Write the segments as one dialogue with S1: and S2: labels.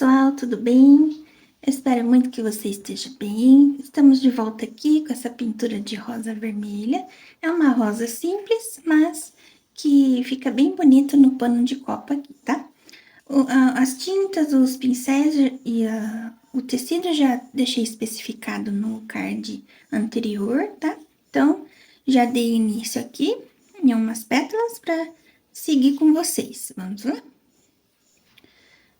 S1: pessoal, tudo bem? Eu espero muito que você esteja bem. Estamos de volta aqui com essa pintura de rosa vermelha. É uma rosa simples, mas que fica bem bonita no pano de copa aqui, tá? As tintas, os pincéis o tecido já deixei especificado no card anterior, tá? Então, já dei início aqui em umas pétalas para seguir com vocês. Vamos lá?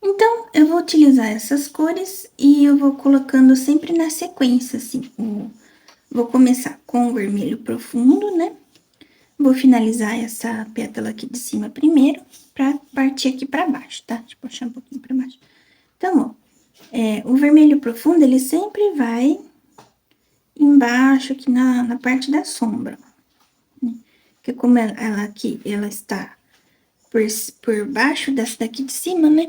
S1: Então, eu vou utilizar essas cores e eu vou colocando sempre na sequência, assim. Vou começar com o vermelho profundo, né? Vou finalizar essa pétala aqui de cima primeiro, pra partir aqui pra baixo, tá? Deixa eu puxar um pouquinho pra baixo. Então, ó, o vermelho profundo, ele sempre vai embaixo, aqui na parte da sombra. Né? Porque como ela aqui, ela está por baixo dessa daqui de cima, né?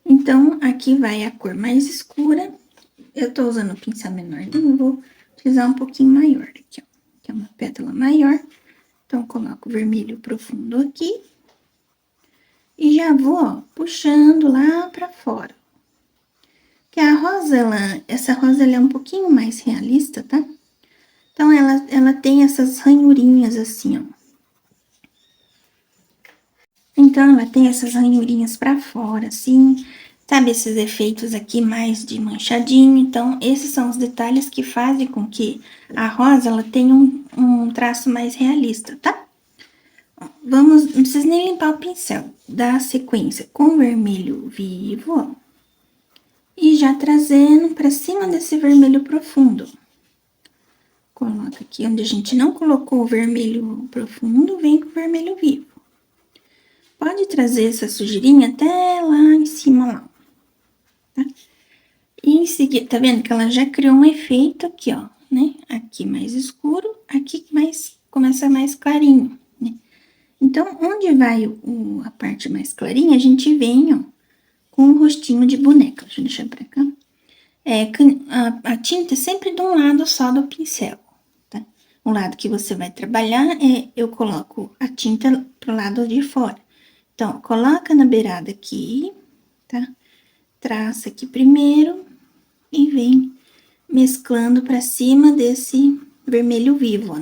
S1: Então, aqui vai a cor mais escura. Eu tô usando o pincel menorzinho, vou utilizar um pouquinho maior aqui, ó. Que é uma pétala maior. Então, coloco o vermelho profundo aqui. E já vou, ó, puxando lá pra fora. Que a rosa, essa rosa, ela é um pouquinho mais realista, tá? Então, ela tem essas ranhurinhas assim, ó. Então, ela tem essas ranhurinhas pra fora, assim, sabe? Esses efeitos aqui mais de manchadinho. Então, esses são os detalhes que fazem com que a rosa, ela tenha um traço mais realista, tá? Vamos, não precisa nem limpar o pincel. Dá a sequência com vermelho vivo, ó. E já trazendo pra cima desse vermelho profundo. Coloca aqui onde a gente não colocou o vermelho profundo, vem com o vermelho vivo. Pode trazer essa sujeirinha até lá em cima, lá, tá? E em seguida, tá vendo que ela já criou um efeito aqui, ó, né? Aqui mais escuro, aqui mais, começa mais clarinho, né? Então, onde vai a parte mais clarinha, a gente vem, ó, com o rostinho de boneca. Deixa eu deixar pra cá. A tinta é sempre de um lado só do pincel, tá? O lado que você vai trabalhar, eu coloco a tinta pro lado de fora. Então, coloca na beirada aqui, tá? Traça aqui primeiro e vem mesclando pra cima desse vermelho vivo, ó.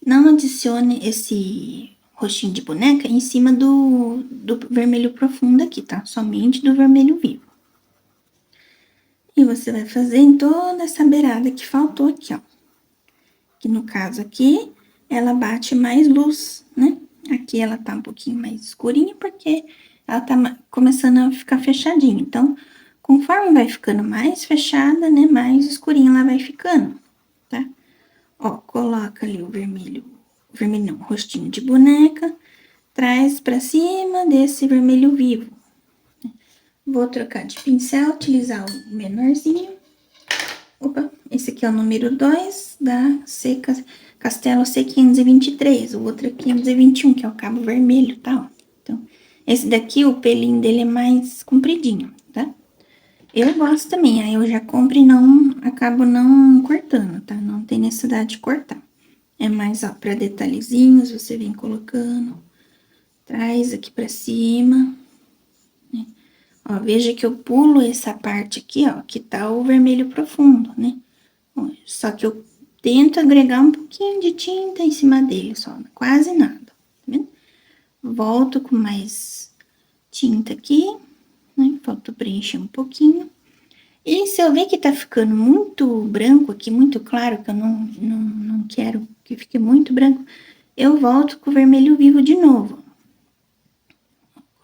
S1: Não adicione esse rostinho de boneca em cima do vermelho profundo aqui, tá? Somente do vermelho vivo. E você vai fazer em toda essa beirada que faltou aqui, ó. Que no caso aqui, ela bate mais luz, né? Aqui ela tá um pouquinho mais escurinha, porque ela tá começando a ficar fechadinha. Então, conforme vai ficando mais fechada, né? Mais escurinha ela vai ficando, tá? Ó, coloca ali o vermelho não, rostinho de boneca, traz pra cima desse vermelho vivo. Vou trocar de pincel, utilizar o menorzinho. Opa, esse aqui é o número 2 da Castelo C523, o outro é 521, que é o cabo vermelho, tá? Então, esse daqui, o pelinho dele é mais compridinho, tá? Eu gosto também, aí eu já compro e acabo não cortando, tá? Não tem necessidade de cortar. É mais, ó, pra detalhezinhos, você vem colocando, traz aqui pra cima, né? Ó, veja que eu pulo essa parte aqui, ó, que tá o vermelho profundo, né? Ó, só que eu tento agregar um pouquinho de tinta em cima dele só, quase nada, tá vendo? Volto com mais tinta aqui, né? Falta preencher um pouquinho. E se eu ver que tá ficando muito branco aqui, muito claro, que eu não quero que fique muito branco, eu volto com o vermelho vivo de novo.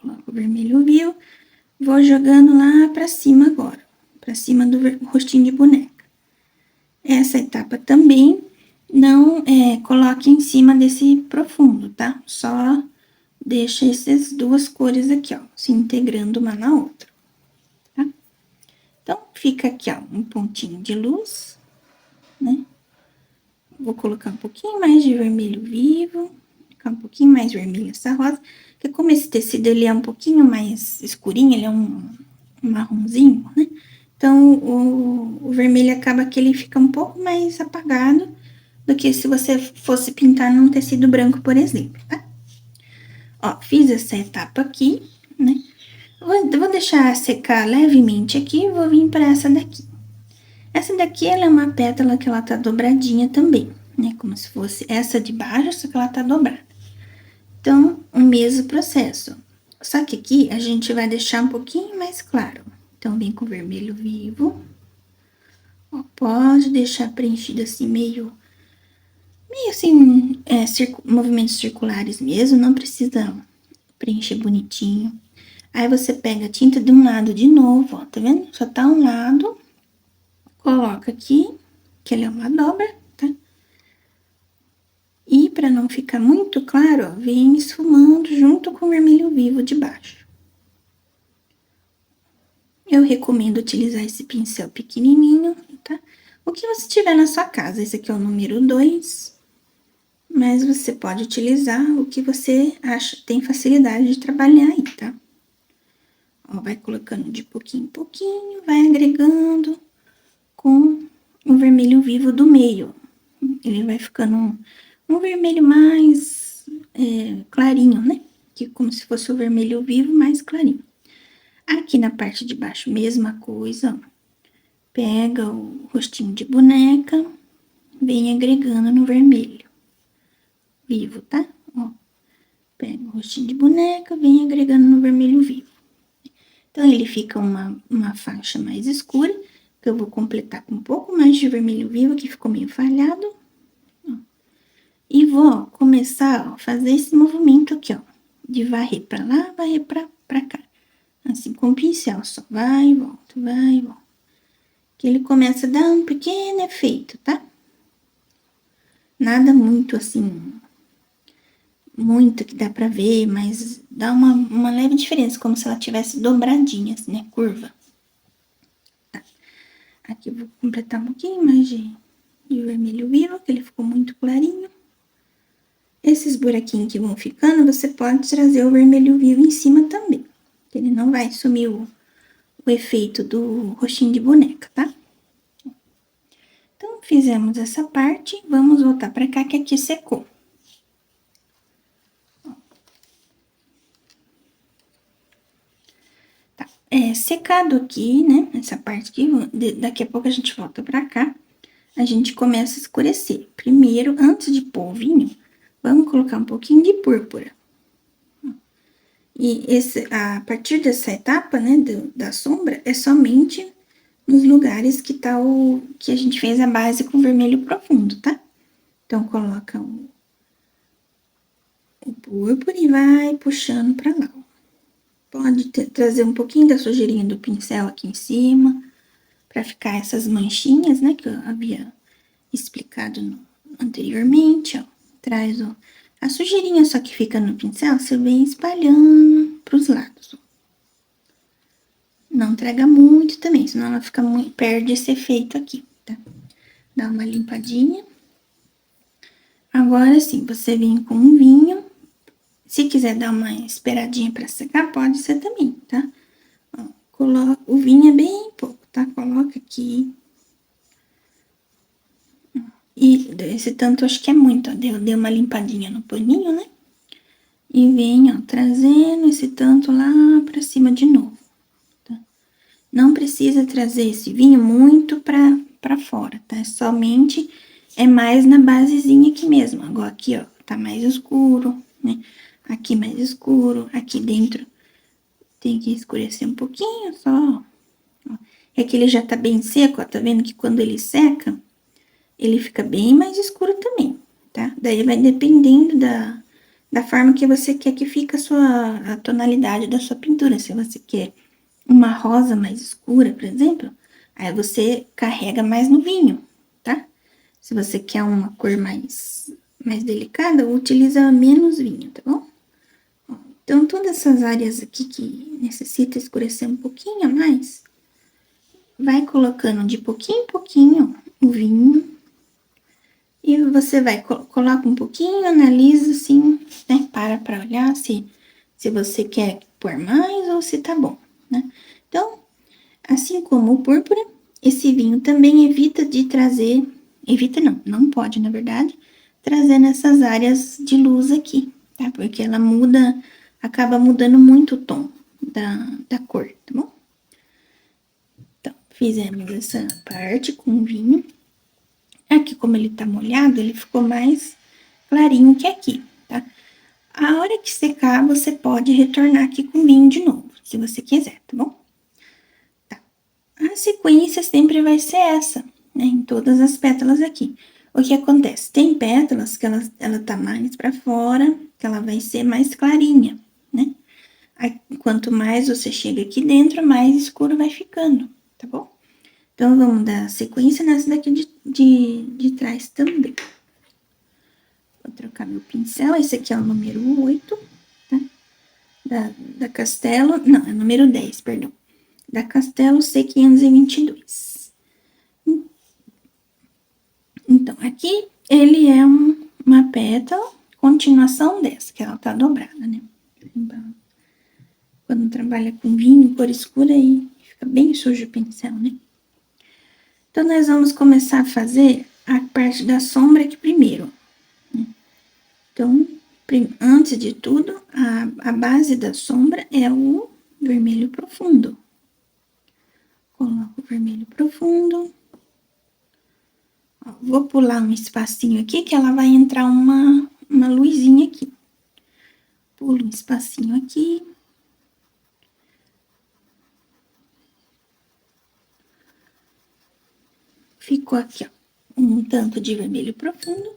S1: Coloco o vermelho vivo, vou jogando lá pra cima agora, pra cima do rostinho de boneca. Essa etapa também não coloque em cima desse profundo, tá? Só deixa essas duas cores aqui, ó, se integrando uma na outra, tá? Então, fica aqui, ó, um pontinho de luz, né? Vou colocar um pouquinho mais de vermelho vivo, ficar um pouquinho mais vermelho essa rosa, porque como esse tecido, ele é um pouquinho mais escurinho, ele é um marronzinho, né? Então, o vermelho acaba que ele fica um pouco mais apagado do que se você fosse pintar num tecido branco, por exemplo, tá? Ó, fiz essa etapa aqui, né? Vou deixar secar levemente aqui e vou vir para essa daqui. Essa daqui, ela é uma pétala que ela tá dobradinha também, né? Como se fosse essa de baixo, só que ela tá dobrada. Então, o mesmo processo. Só que aqui a gente vai deixar um pouquinho mais claro. Então, vem com vermelho vivo. Ó, pode deixar preenchido assim, meio assim, movimentos circulares mesmo, não precisa preencher bonitinho. Aí você pega a tinta de um lado de novo, ó, tá vendo? Só tá um lado, coloca aqui, que ele é uma dobra, tá? E para não ficar muito claro, ó, vem esfumando junto com o vermelho vivo de baixo. Eu recomendo utilizar esse pincel pequenininho, tá? O que você tiver na sua casa, esse aqui é o número 2, mas você pode utilizar o que você acha tem facilidade de trabalhar aí, tá? Ó, vai colocando de pouquinho em pouquinho, vai agregando com o vermelho vivo do meio. Ele vai ficando um vermelho mais clarinho, né? Que como se fosse o vermelho vivo mais clarinho. Aqui na parte de baixo, mesma coisa, ó. Pega o rostinho de boneca, vem agregando no vermelho vivo, tá? Ó, pega o rostinho de boneca, vem agregando no vermelho vivo. Então, ele fica uma faixa mais escura, que eu vou completar com um pouco mais de vermelho vivo, que ficou meio falhado. Ó. E vou começar a fazer esse movimento aqui, ó, de varrer pra lá, varrer pra cá. Assim, com o pincel, só vai e volta, vai e volta. Que ele começa a dar um pequeno efeito, tá? Nada muito assim, muito que dá pra ver, mas dá uma leve diferença, como se ela tivesse dobradinha, assim, né, curva. Tá. Aqui eu vou completar um pouquinho mais de vermelho vivo, que ele ficou muito clarinho. Esses buraquinhos que vão ficando, você pode trazer o vermelho vivo em cima também, que ele não vai sumir o efeito do rostinho de boneca, tá? Então, fizemos essa parte, vamos voltar pra cá, que aqui secou. Tá, secado aqui, né, essa parte aqui, daqui a pouco a gente volta pra cá, a gente começa a escurecer. Primeiro, antes de pôr o vinho, vamos colocar um pouquinho de púrpura. E a partir dessa etapa, né, da sombra, é somente nos lugares que tá que a gente fez a base com vermelho profundo, tá? Então, coloca o púrpura e vai puxando pra lá. Pode trazer um pouquinho da sujeirinha do pincel aqui em cima, pra ficar essas manchinhas, né, que eu havia explicado anteriormente, ó. Traz a sujeirinha só que fica no pincel, você vem espalhando pros lados, ó. Não traga muito também, senão ela fica muito, perde esse efeito aqui, tá? Dá uma limpadinha. Agora sim, você vem com um vinho. Se quiser dar uma esperadinha pra secar, pode ser também, tá? Ó, o vinho é bem pouco, tá? Coloca aqui. E esse tanto acho que é muito, ó. Deu uma limpadinha no paninho, né? E vem, ó, trazendo esse tanto lá pra cima de novo, tá? Não precisa trazer esse vinho muito pra fora, tá? É mais na basezinha aqui mesmo. Agora aqui, ó, tá mais escuro, né? Aqui mais escuro, aqui dentro tem que escurecer um pouquinho só, ó. É que ele já tá bem seco, ó, tá vendo que quando ele seca, ele fica bem mais escuro também, tá? Daí vai dependendo da forma que você quer que fique a tonalidade da sua pintura. Se você quer uma rosa mais escura, por exemplo, aí você carrega mais no vinho, tá? Se você quer uma cor mais delicada, utiliza menos vinho, tá bom? Então, todas essas áreas aqui que necessita escurecer um pouquinho a mais, vai colocando de pouquinho em pouquinho o vinho. E você vai, coloca um pouquinho, analisa assim, né? Pra olhar se você quer pôr mais ou se tá bom, né? Então, assim como o púrpura, esse vinho também evita de trazer, evita não pode, na verdade, trazer nessas áreas de luz aqui, tá? Porque ela acaba mudando muito o tom. da cor, tá bom? Então, fizemos essa parte com vinho. Aqui, como ele tá molhado, ele ficou mais clarinho que aqui, tá? A hora que secar, você pode retornar aqui com vinho de novo, se você quiser, tá bom? Tá. A sequência sempre vai ser essa, né? Em todas as pétalas aqui. O que acontece? Tem pétalas que ela tá mais pra fora, que ela vai ser mais clarinha, né? Quanto mais você chega aqui dentro, mais escuro vai ficando, tá bom? Então, vamos dar sequência nessa daqui de trás também. Vou trocar meu pincel, esse aqui é o número 8, tá? Da Castelo, não, é número 10, perdão. Da Castelo C522. Então, aqui ele é uma pétala, continuação dessa, que ela tá dobrada, né? Quando trabalha com vinho, cor escura, aí fica bem sujo o pincel, né? Então, nós vamos começar a fazer a parte da sombra aqui primeiro. Né? Então, antes de tudo, a base da sombra é o vermelho profundo. Coloco o vermelho profundo. Ó, vou pular um espacinho aqui, que ela vai entrar uma luzinha aqui. Pulo um espacinho aqui. Ficou aqui, ó, um tanto de vermelho profundo.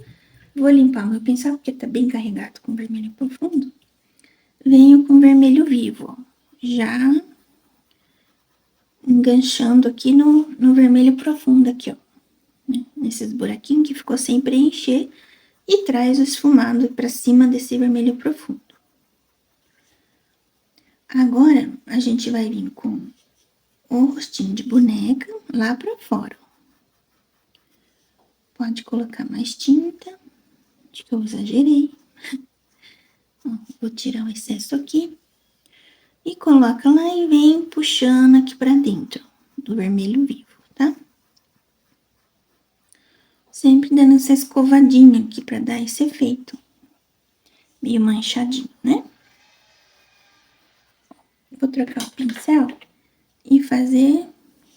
S1: Vou limpar meu pincel, porque tá bem carregado com vermelho profundo. Venho com vermelho vivo, ó, já enganchando aqui no vermelho profundo aqui, ó. Né? Nesses buraquinhos que ficou sem preencher. E traz o esfumado pra cima desse vermelho profundo. Agora, a gente vai vir com o rostinho de boneca lá pra fora. Pode colocar mais tinta. Acho que eu exagerei. Ó, vou tirar o excesso aqui. E coloca lá e vem puxando aqui pra dentro do vermelho vivo, tá? Sempre dando essa escovadinha aqui pra dar esse efeito. Meio manchadinho, né? Vou trocar o pincel e fazer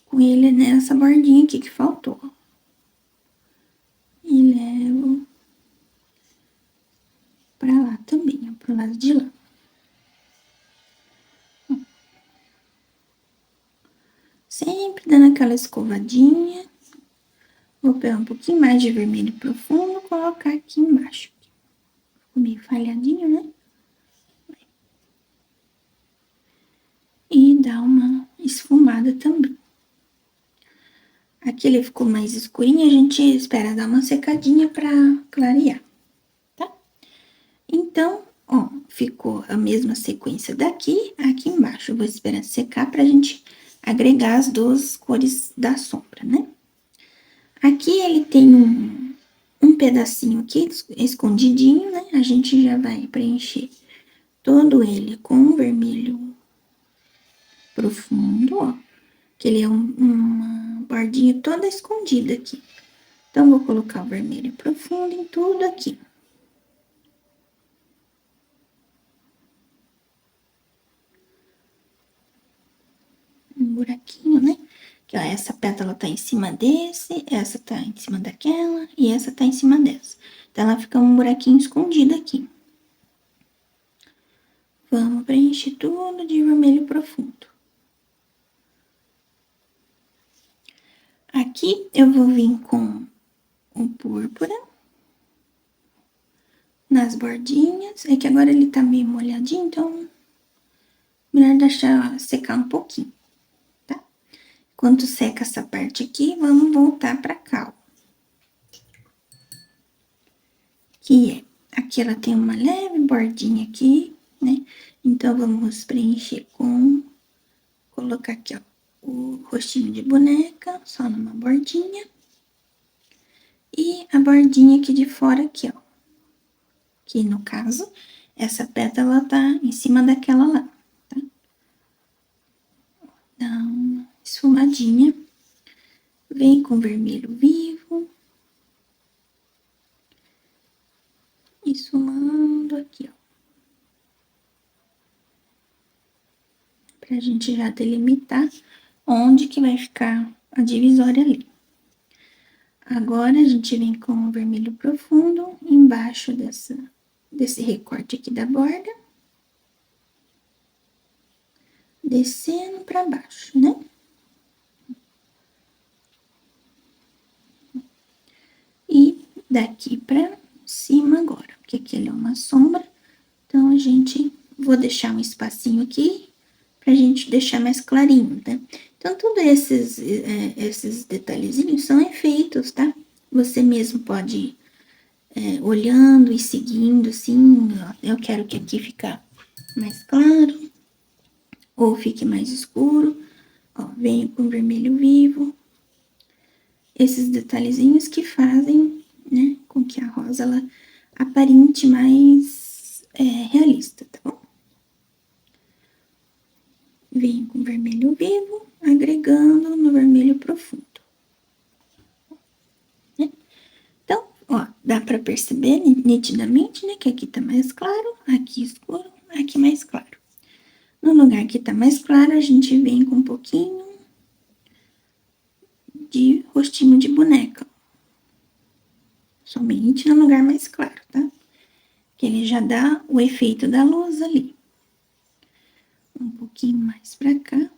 S1: com ele nessa bordinha aqui que faltou. E levo pra lá também, ó, pro lado de lá. Sempre dando aquela escovadinha. Vou pegar um pouquinho mais de vermelho profundo e colocar aqui embaixo. Ficou meio falhadinho, né? E dar uma esfumada também. Aqui ele ficou mais escurinho, a gente espera dar uma secadinha pra clarear, tá? Então, ó, ficou a mesma sequência daqui, aqui embaixo. Eu vou esperar secar pra gente agregar as duas cores da sombra, né? Aqui ele tem um pedacinho aqui escondidinho, né? A gente já vai preencher todo ele com vermelho profundo, ó. Que ele é uma bordinha toda escondida aqui. Então, vou colocar o vermelho profundo em tudo aqui. Um buraquinho, né? Que, ó, essa pétala tá em cima desse, essa tá em cima daquela e essa tá em cima dessa. Então, ela fica um buraquinho escondido aqui. Vamos preencher tudo de vermelho profundo. Aqui eu vou vir com o púrpura nas bordinhas. É que agora ele tá meio molhadinho, então melhor deixar secar um pouquinho, tá? Enquanto seca essa parte aqui, vamos voltar pra cá, ó. Que é, aqui ela tem uma leve bordinha aqui, né? Então, vamos preencher com, colocar aqui, ó, o rostinho de boneca, só numa bordinha. E a bordinha aqui de fora, aqui, ó. Que, no caso, essa pétala tá em cima daquela lá, tá? Dá uma esfumadinha. Vem com vermelho vivo. Esfumando aqui, ó. pra gente já delimitar onde que vai ficar a divisória ali. Agora, a gente vem com o vermelho profundo embaixo desse recorte aqui da borda, descendo pra baixo, né? E daqui pra cima agora, porque aqui ele é uma sombra, então a gente, vou deixar um espacinho aqui pra gente deixar mais clarinho, tá? Então, todos esses detalhezinhos são efeitos, tá? Você mesmo pode ir olhando e seguindo, assim, ó, eu quero que aqui fique mais claro, ou fique mais escuro, ó, venho com vermelho vivo, esses detalhezinhos que fazem, né, com que a rosa, ela aparente mais realista, tá bom? Venho com vermelho vivo, agregando no vermelho profundo. Né? Então, ó, dá pra perceber nitidamente, né, que aqui tá mais claro, aqui escuro, aqui mais claro. No lugar que tá mais claro, a gente vem com um pouquinho de rostinho de boneca. Somente no lugar mais claro, tá? Que ele já dá o efeito da luz ali. Um pouquinho mais pra cá.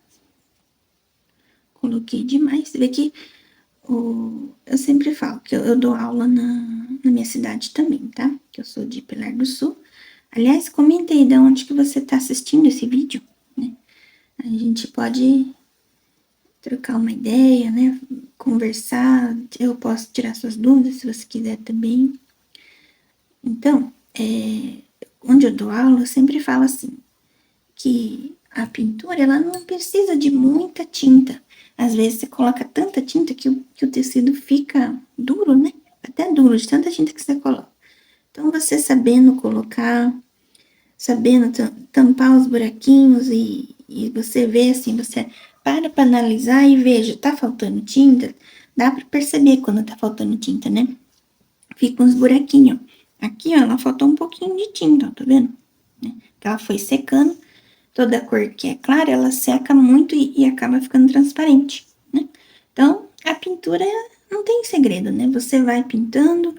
S1: Coloquei demais. Você vê que eu sempre falo que eu dou aula na minha cidade também, tá? Que eu sou de Pilar do Sul. Aliás, comentei de onde que você tá assistindo esse vídeo, né? A gente pode trocar uma ideia, né? Conversar, eu posso tirar suas dúvidas se você quiser também. Então, onde eu dou aula, eu sempre falo assim, que a pintura, ela não precisa de muita tinta. Às vezes você coloca tanta tinta que o tecido fica duro, né? Até duro, de tanta tinta que você coloca. Então, você sabendo colocar, sabendo tampar os buraquinhos e você vê assim, você para analisar e veja, tá faltando tinta? Dá pra perceber quando tá faltando tinta, né? Fica uns buraquinhos. Aqui, ó, ela faltou um pouquinho de tinta, ó, tá vendo? Ela foi secando, toda a cor que é clara, ela seca muito e acaba ficando transparente, né? Então, a pintura não tem segredo, né? Você vai pintando,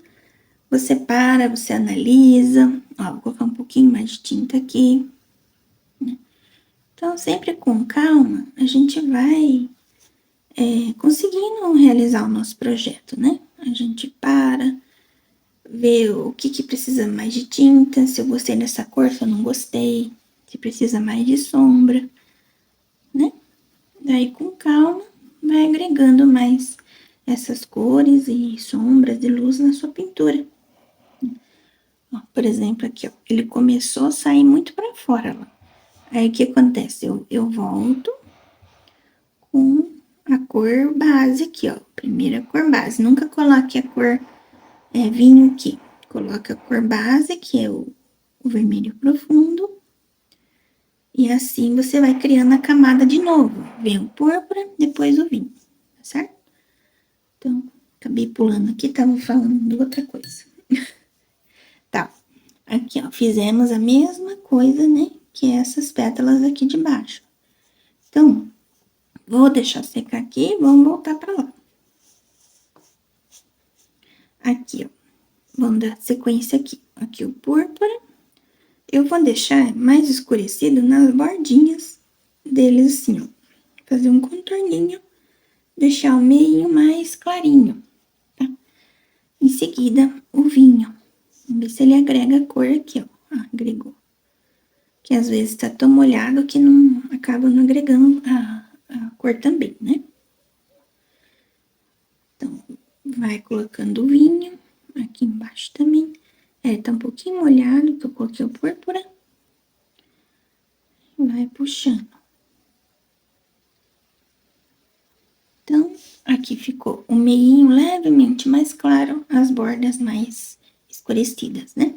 S1: você para, você analisa. Ó, vou colocar um pouquinho mais de tinta aqui, né? Então, sempre com calma, a gente vai conseguindo realizar o nosso projeto, né? A gente para, vê o que precisa mais de tinta, se eu gostei dessa cor, se eu não gostei, se precisa mais de sombra, né? Daí, com calma, vai agregando mais essas cores e sombras e luz na sua pintura. Ó, por exemplo, aqui, ó, ele começou a sair muito para fora, ó. Aí, o que acontece? Eu volto com a cor base aqui, ó. Primeira cor base. Nunca coloque a cor vinho aqui. Coloca a cor base, que é o vermelho profundo. E assim você vai criando a camada de novo. Vem o púrpura, depois o vinho, tá certo? Então, acabei pulando aqui, tava falando de outra coisa. Tá, aqui ó, fizemos a mesma coisa, né? Que essas pétalas aqui de baixo. Então, vou deixar secar aqui, vamos voltar pra lá. Aqui, ó, vamos dar sequência aqui. Aqui o púrpura. Eu vou deixar mais escurecido nas bordinhas deles assim, ó. Fazer um contorninho, deixar o meio mais clarinho, tá? Em seguida, o vinho. Vamos ver se ele agrega cor aqui, ó. Ah, agregou. Que às vezes tá tão molhado que não acaba não agregando a cor também, né? Então, vai colocando o vinho aqui embaixo também. Tá um pouquinho molhado, que eu coloquei o púrpura. Vai puxando. Então, aqui ficou o meinho levemente mais claro, as bordas mais escurecidas, né?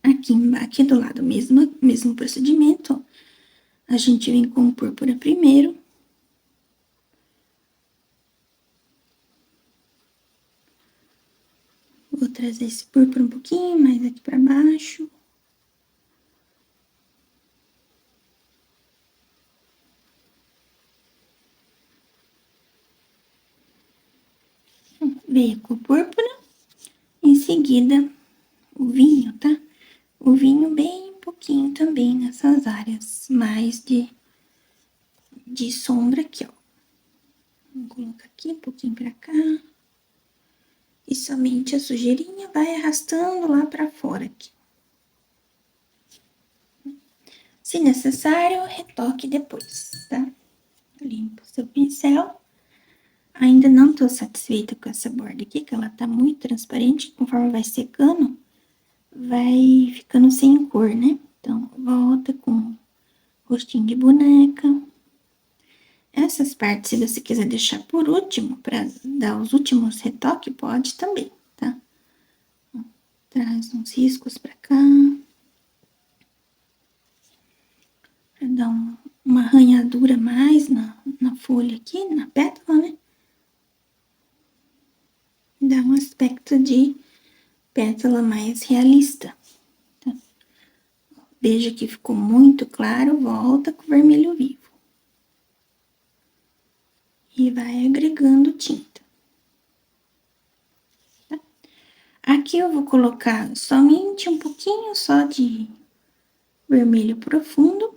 S1: Aqui do lado, mesmo procedimento, ó. A gente vem com o púrpura primeiro. Vou trazer esse púrpura um pouquinho mais aqui pra baixo. veio a cor púrpura, em seguida o vinho, tá? O vinho bem pouquinho também nessas áreas mais de sombra aqui, ó. Vou colocar aqui um pouquinho pra cá. E somente a sujeirinha vai arrastando lá pra fora aqui. Se necessário, retoque depois, tá? Limpa o seu pincel. Ainda não tô satisfeita com essa borda aqui, que ela tá muito transparente. Conforme vai secando, vai ficando sem cor, né? Então, volta com rostinho de boneca. Essas partes, se você quiser deixar por último, para dar os últimos retoques, pode também, tá? Traz uns riscos pra cá. Pra dar uma arranhadura mais na folha aqui, na pétala, né? Dá um aspecto de pétala mais realista. Tá? Veja que ficou muito claro, volta com o vermelho vivo. E vai agregando tinta. Tá? Aqui eu vou colocar somente um pouquinho só de vermelho profundo,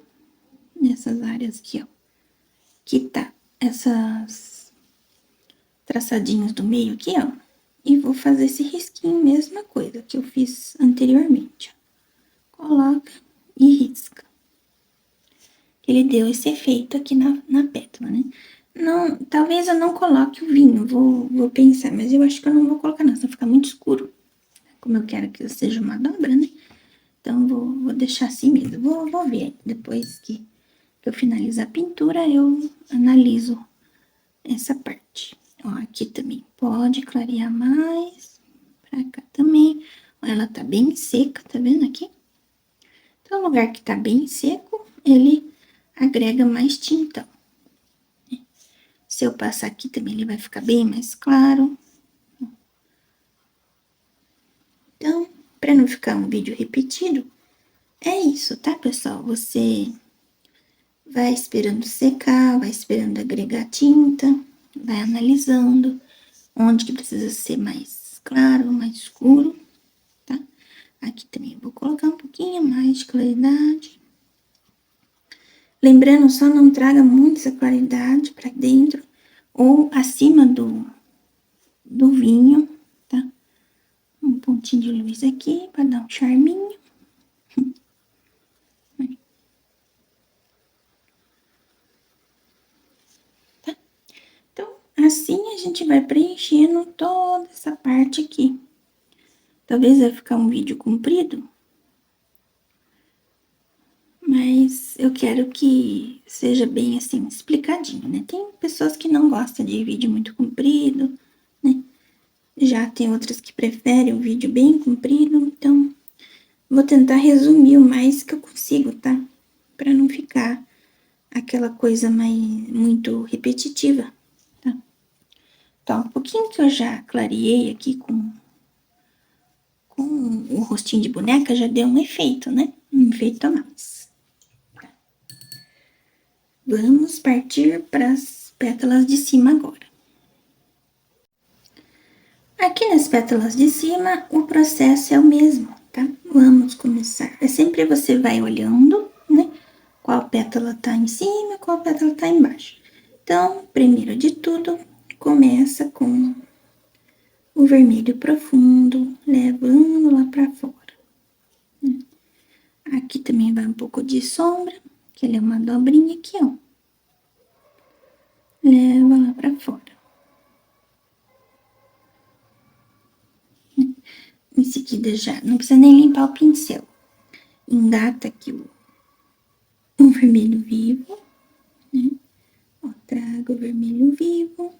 S1: nessas áreas aqui, ó. Que tá essas traçadinhos do meio aqui, ó. E vou fazer esse risquinho, mesma coisa que eu fiz anteriormente, ó. Coloca e risca. Ele deu esse efeito aqui na pétala, né? Não, talvez eu não coloque o vinho, vou pensar, mas eu acho que eu não vou colocar não, senão fica muito escuro. Como eu quero que seja uma dobra, né? Então, vou deixar assim mesmo. Vou ver, depois que eu finalizar a pintura, eu analiso essa parte. Ó, aqui também pode clarear mais, pra cá também. Ó, ela tá bem seca, tá vendo aqui? Então, o lugar que tá bem seco, ele agrega mais tinta. Se eu passar aqui também, ele vai ficar bem mais claro. Então, para não ficar um vídeo repetido, é isso, tá, pessoal? Você vai esperando secar, vai esperando agregar tinta, vai analisando onde que precisa ser mais claro, mais escuro, tá? Aqui também vou colocar um pouquinho mais de claridade. Lembrando, só não traga muito essa claridade para dentro ou acima do vinho, tá? Um pontinho de luz aqui para dar um charminho. Tá? Então, assim a gente vai preenchendo toda essa parte aqui. Talvez vai ficar um vídeo comprido, mas eu quero que seja bem assim, explicadinho, né? Tem pessoas que não gostam de vídeo muito comprido, né? Já tem outras que preferem o vídeo bem comprido, então vou tentar resumir o mais que eu consigo, tá? Pra não ficar aquela coisa mais muito repetitiva, tá? Então, um pouquinho que eu já clareei aqui com o rostinho de boneca já deu um efeito, né? Um efeito a mais. Vamos partir para as pétalas de cima agora. Aqui nas pétalas de cima, o processo é o mesmo, tá? Vamos começar. É sempre você vai olhando, né? Qual pétala tá em cima, qual pétala tá embaixo. Então, primeiro de tudo, começa com o vermelho profundo, levando lá pra fora. Aqui também vai um pouco de sombra, que ele é uma dobrinha aqui, ó. Leva lá pra fora. Em seguida já, não precisa nem limpar o pincel. Engata aqui o vermelho vivo, né? Ó, traga o vermelho vivo.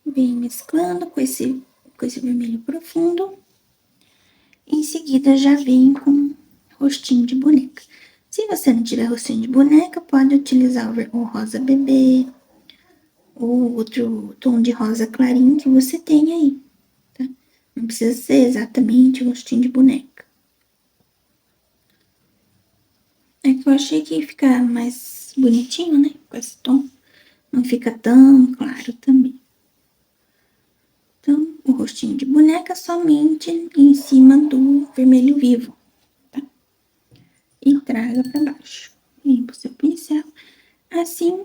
S1: Vem mesclando com esse vermelho profundo. Em seguida já vem com rostinho de boneca. Se você não tiver rostinho de boneca, pode utilizar o rosa bebê ou outro tom de rosa clarinho que você tem aí, tá? Não precisa ser exatamente o rostinho de boneca. É que eu achei que ia ficar mais bonitinho, né? Com esse tom. Não fica tão claro também. o rostinho de boneca somente em cima do vermelho vivo, tá? E traga para baixo. Limpa o seu pincel. Assim,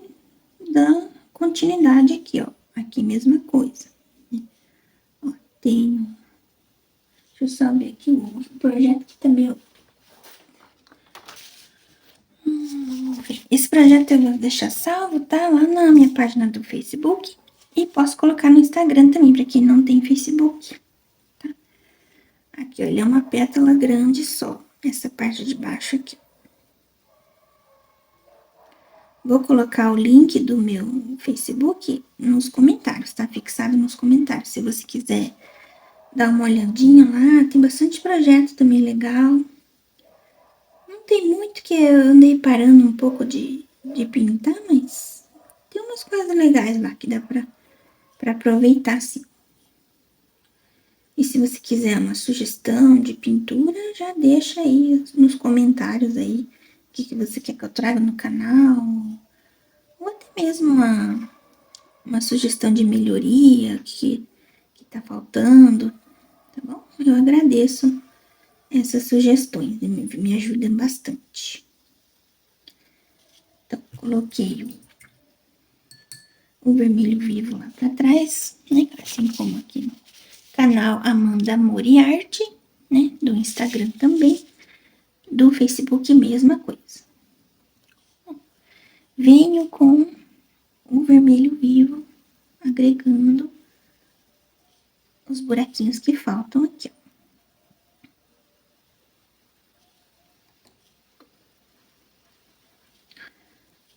S1: dá continuidade aqui, ó. Aqui, mesma coisa. Ó, tenho... Deixa eu só ver aqui o projeto que também, ó. Esse projeto eu vou deixar salvo, tá? Lá na minha página do Facebook. E posso colocar no Instagram também, para quem não tem Facebook. Tá? Aqui, ó, ele é uma pétala grande só. Essa parte de baixo aqui. Vou colocar o link do meu Facebook nos comentários, tá? Fixado nos comentários. Se você quiser dar uma olhadinha lá, tem bastante projeto também legal. Não tem muito que eu andei parando um pouco de pintar, mas tem umas coisas legais lá que dá pra aproveitar, sim. E se você quiser uma sugestão de pintura, já deixa aí nos comentários aí o que você quer que eu traga no canal. Ou até mesmo uma sugestão de melhoria que tá faltando, tá bom? Eu agradeço essas sugestões, me ajudam bastante. Então, coloquei o vermelho vivo lá pra trás, né? Assim como aqui no canal Amanda Moriarty, né? Do Instagram também, do Facebook, mesma coisa. Venho com o vermelho vivo, agregando os buraquinhos que faltam aqui, ó.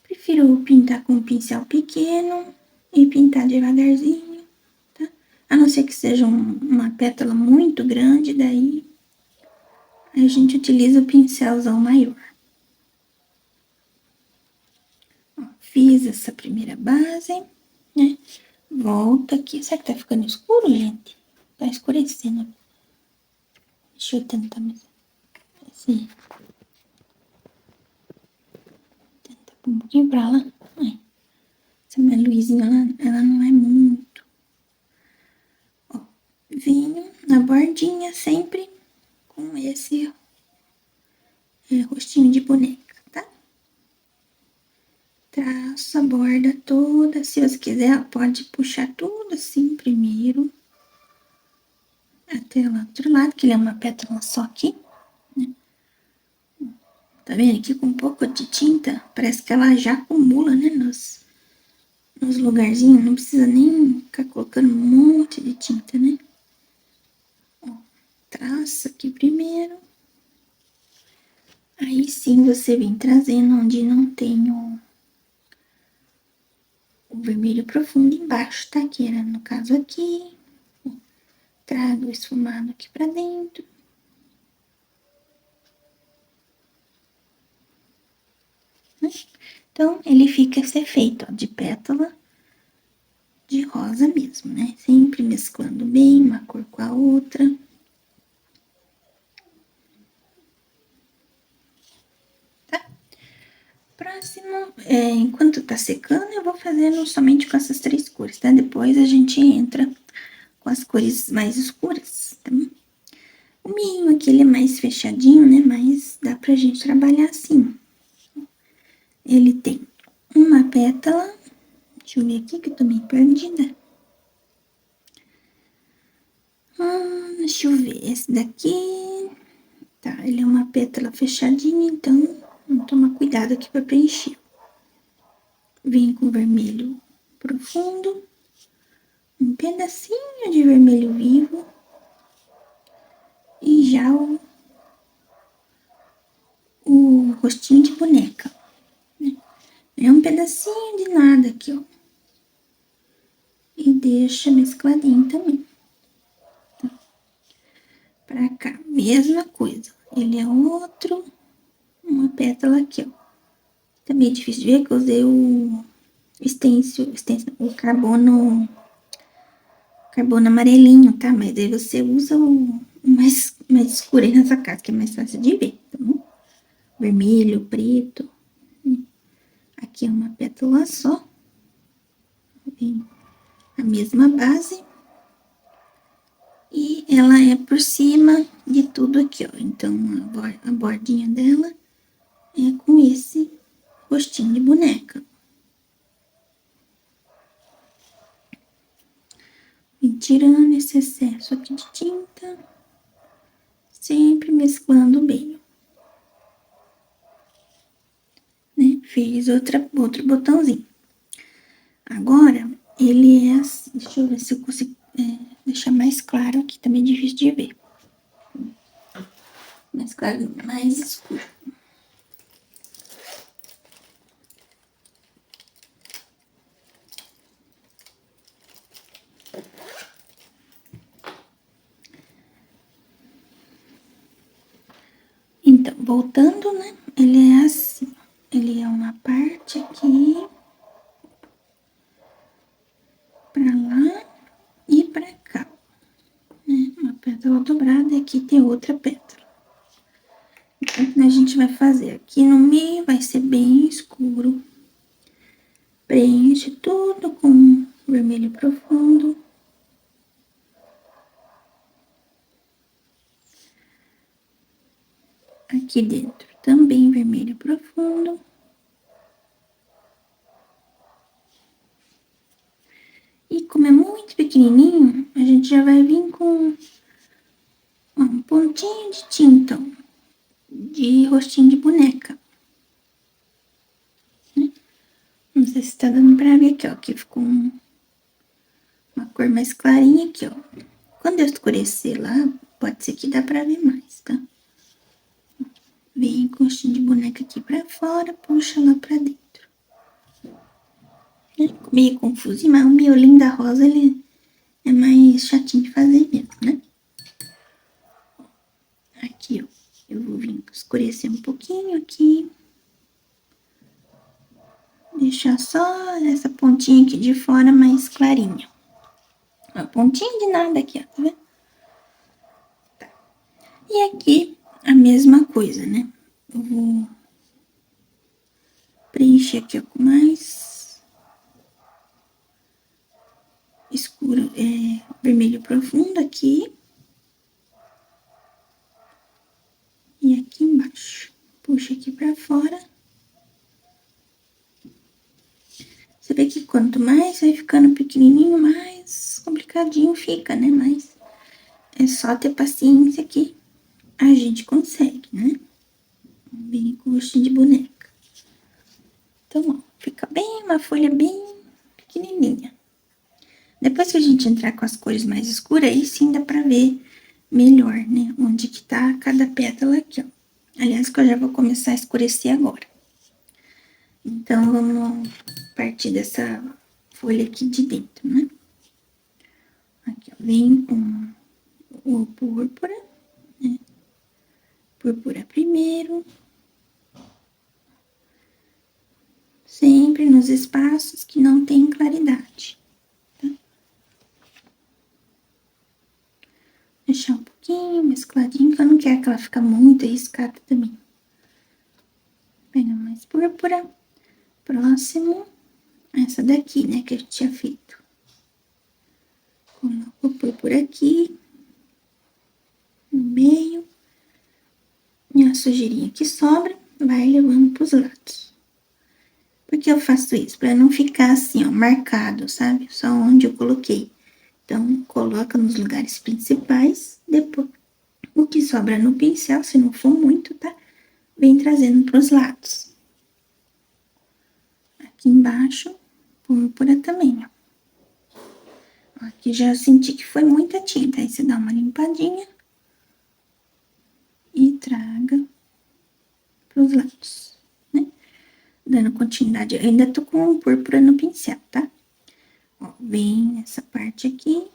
S1: Prefiro pintar com um pincel pequeno e pintar devagarzinho, tá? A não ser que seja uma pétala muito grande, daí a gente utiliza o pincelzão maior. Ó, fiz essa primeira base, né? Volta aqui. Será que tá ficando escuro, gente? Tá escurecendo. Deixa eu tentar mais. Assim. Tentar pôr um pouquinho pra lá. Ai. Essa minha luzinha, ela não é muito. Ó, vinho na bordinha sempre com esse rostinho de boneca, tá? Traço a borda toda. Se você quiser, pode puxar tudo assim primeiro. Até lá do outro lado, que ele é uma pétala só aqui, né? Tá vendo aqui com um pouco de tinta? Parece que ela já acumula, né? Nos lugarzinhos. Não precisa nem ficar colocando um monte de tinta, né? Ó, traça aqui primeiro. Aí sim você vem trazendo onde não tem o vermelho profundo embaixo, tá? Que era no caso aqui. Trago o esfumado aqui pra dentro. Então, ele fica esse efeito, ó, de pétala de rosa mesmo, né? Sempre mesclando bem uma cor com a outra. Tá? Próximo, enquanto tá secando, eu vou fazendo somente com essas três cores, tá? Depois a gente entra com as cores mais escuras, tá? O meio aqui, ele é mais fechadinho, né? Mas dá pra gente trabalhar assim. Ele tem uma pétala. Deixa eu ver aqui que eu tô meio perdida. Deixa eu ver. Esse daqui. Tá, ele é uma pétala fechadinha, então vamos tomar cuidado aqui pra preencher. Vem com vermelho profundo. Um pedacinho de vermelho vivo. E já o rostinho de boneca. É um pedacinho de nada aqui, ó. E deixa mescladinho também. Tá? Pra cá, mesma coisa. Ele é outro, uma pétala aqui, ó. Também é difícil de ver que eu usei o o carbono amarelinho, tá? Mas aí você usa o mais escuro aí nessa casa, que é mais fácil de ver, tá bom? Vermelho, preto. Aqui é uma pétala só. Vem a mesma base. E ela é por cima de tudo aqui, ó. Então, a bordinha dela é com esse rostinho de boneca. E tirando esse excesso aqui de tinta, sempre mesclando bem. Né? Fiz outro botãozinho. Agora, ele é assim, deixa eu ver se eu consigo deixar mais claro aqui, também é difícil de ver. Mais claro, mais escuro. Então, voltando, né? Ele é assim. Ele é uma parte aqui, pra lá e pra cá. Né? Uma pétala dobrada e aqui tem outra pétala. Então, a gente vai fazer aqui no meio, vai ser bem escuro. Preenche tudo com vermelho profundo. Aqui dentro também vermelho profundo. E como é muito pequenininho, a gente já vai vir com um pontinho de tinta, de rostinho de boneca. Né? Não sei se tá dando pra ver aqui, ó, que ficou uma cor mais clarinha aqui, ó. Quando eu escurecer lá, pode ser que dá pra ver mais, tá? Vem com o rostinho de boneca aqui pra fora, puxa lá pra dentro. É meio confuso, mas o miolinho da rosa, ele é mais chatinho de fazer mesmo, né? Aqui, ó, eu vou vir escurecer um pouquinho aqui. Deixar só essa pontinha aqui de fora mais clarinha. Uma pontinha de nada aqui, ó, tá vendo? Tá. E aqui, a mesma coisa, né? Eu vou preencher aqui, ó, com mais escuro, vermelho profundo aqui. E aqui embaixo. Puxa aqui pra fora. Você vê que quanto mais vai ficando pequenininho, mais complicadinho fica, né? Mas é só ter paciência que a gente consegue, né? Bem com rostinho de boneca. Então, ó, fica bem, uma folha bem pequenininha. Depois que a gente entrar com as cores mais escuras, aí sim dá pra ver melhor, né? Onde que tá cada pétala aqui, ó. Aliás, que eu já vou começar a escurecer agora. Então, vamos partir dessa folha aqui de dentro, né? Aqui, ó, vem com o púrpura, né? Púrpura primeiro. Sempre nos espaços que não tem claridade. Tá? Deixar um pouquinho mescladinho, que eu não quero que ela fique muito arriscada também. Pega mais púrpura. Próximo, essa daqui, né, que a gente tinha feito. Coloco o púrpura aqui, no meio. E a sujeirinha que sobra, vai levando pros lados. Por que eu faço isso? Pra não ficar assim, ó, marcado, sabe? Só onde eu coloquei. Então, coloca nos lugares principais, depois o que sobra no pincel, se não for muito, tá? Vem trazendo pros lados. Aqui embaixo, púrpura também, ó. Aqui já senti que foi muita tinta, aí você dá uma limpadinha e traga pros lados, né? Dando continuidade, eu ainda tô com púrpura no pincel, tá? Ó, vem nessa parte aqui.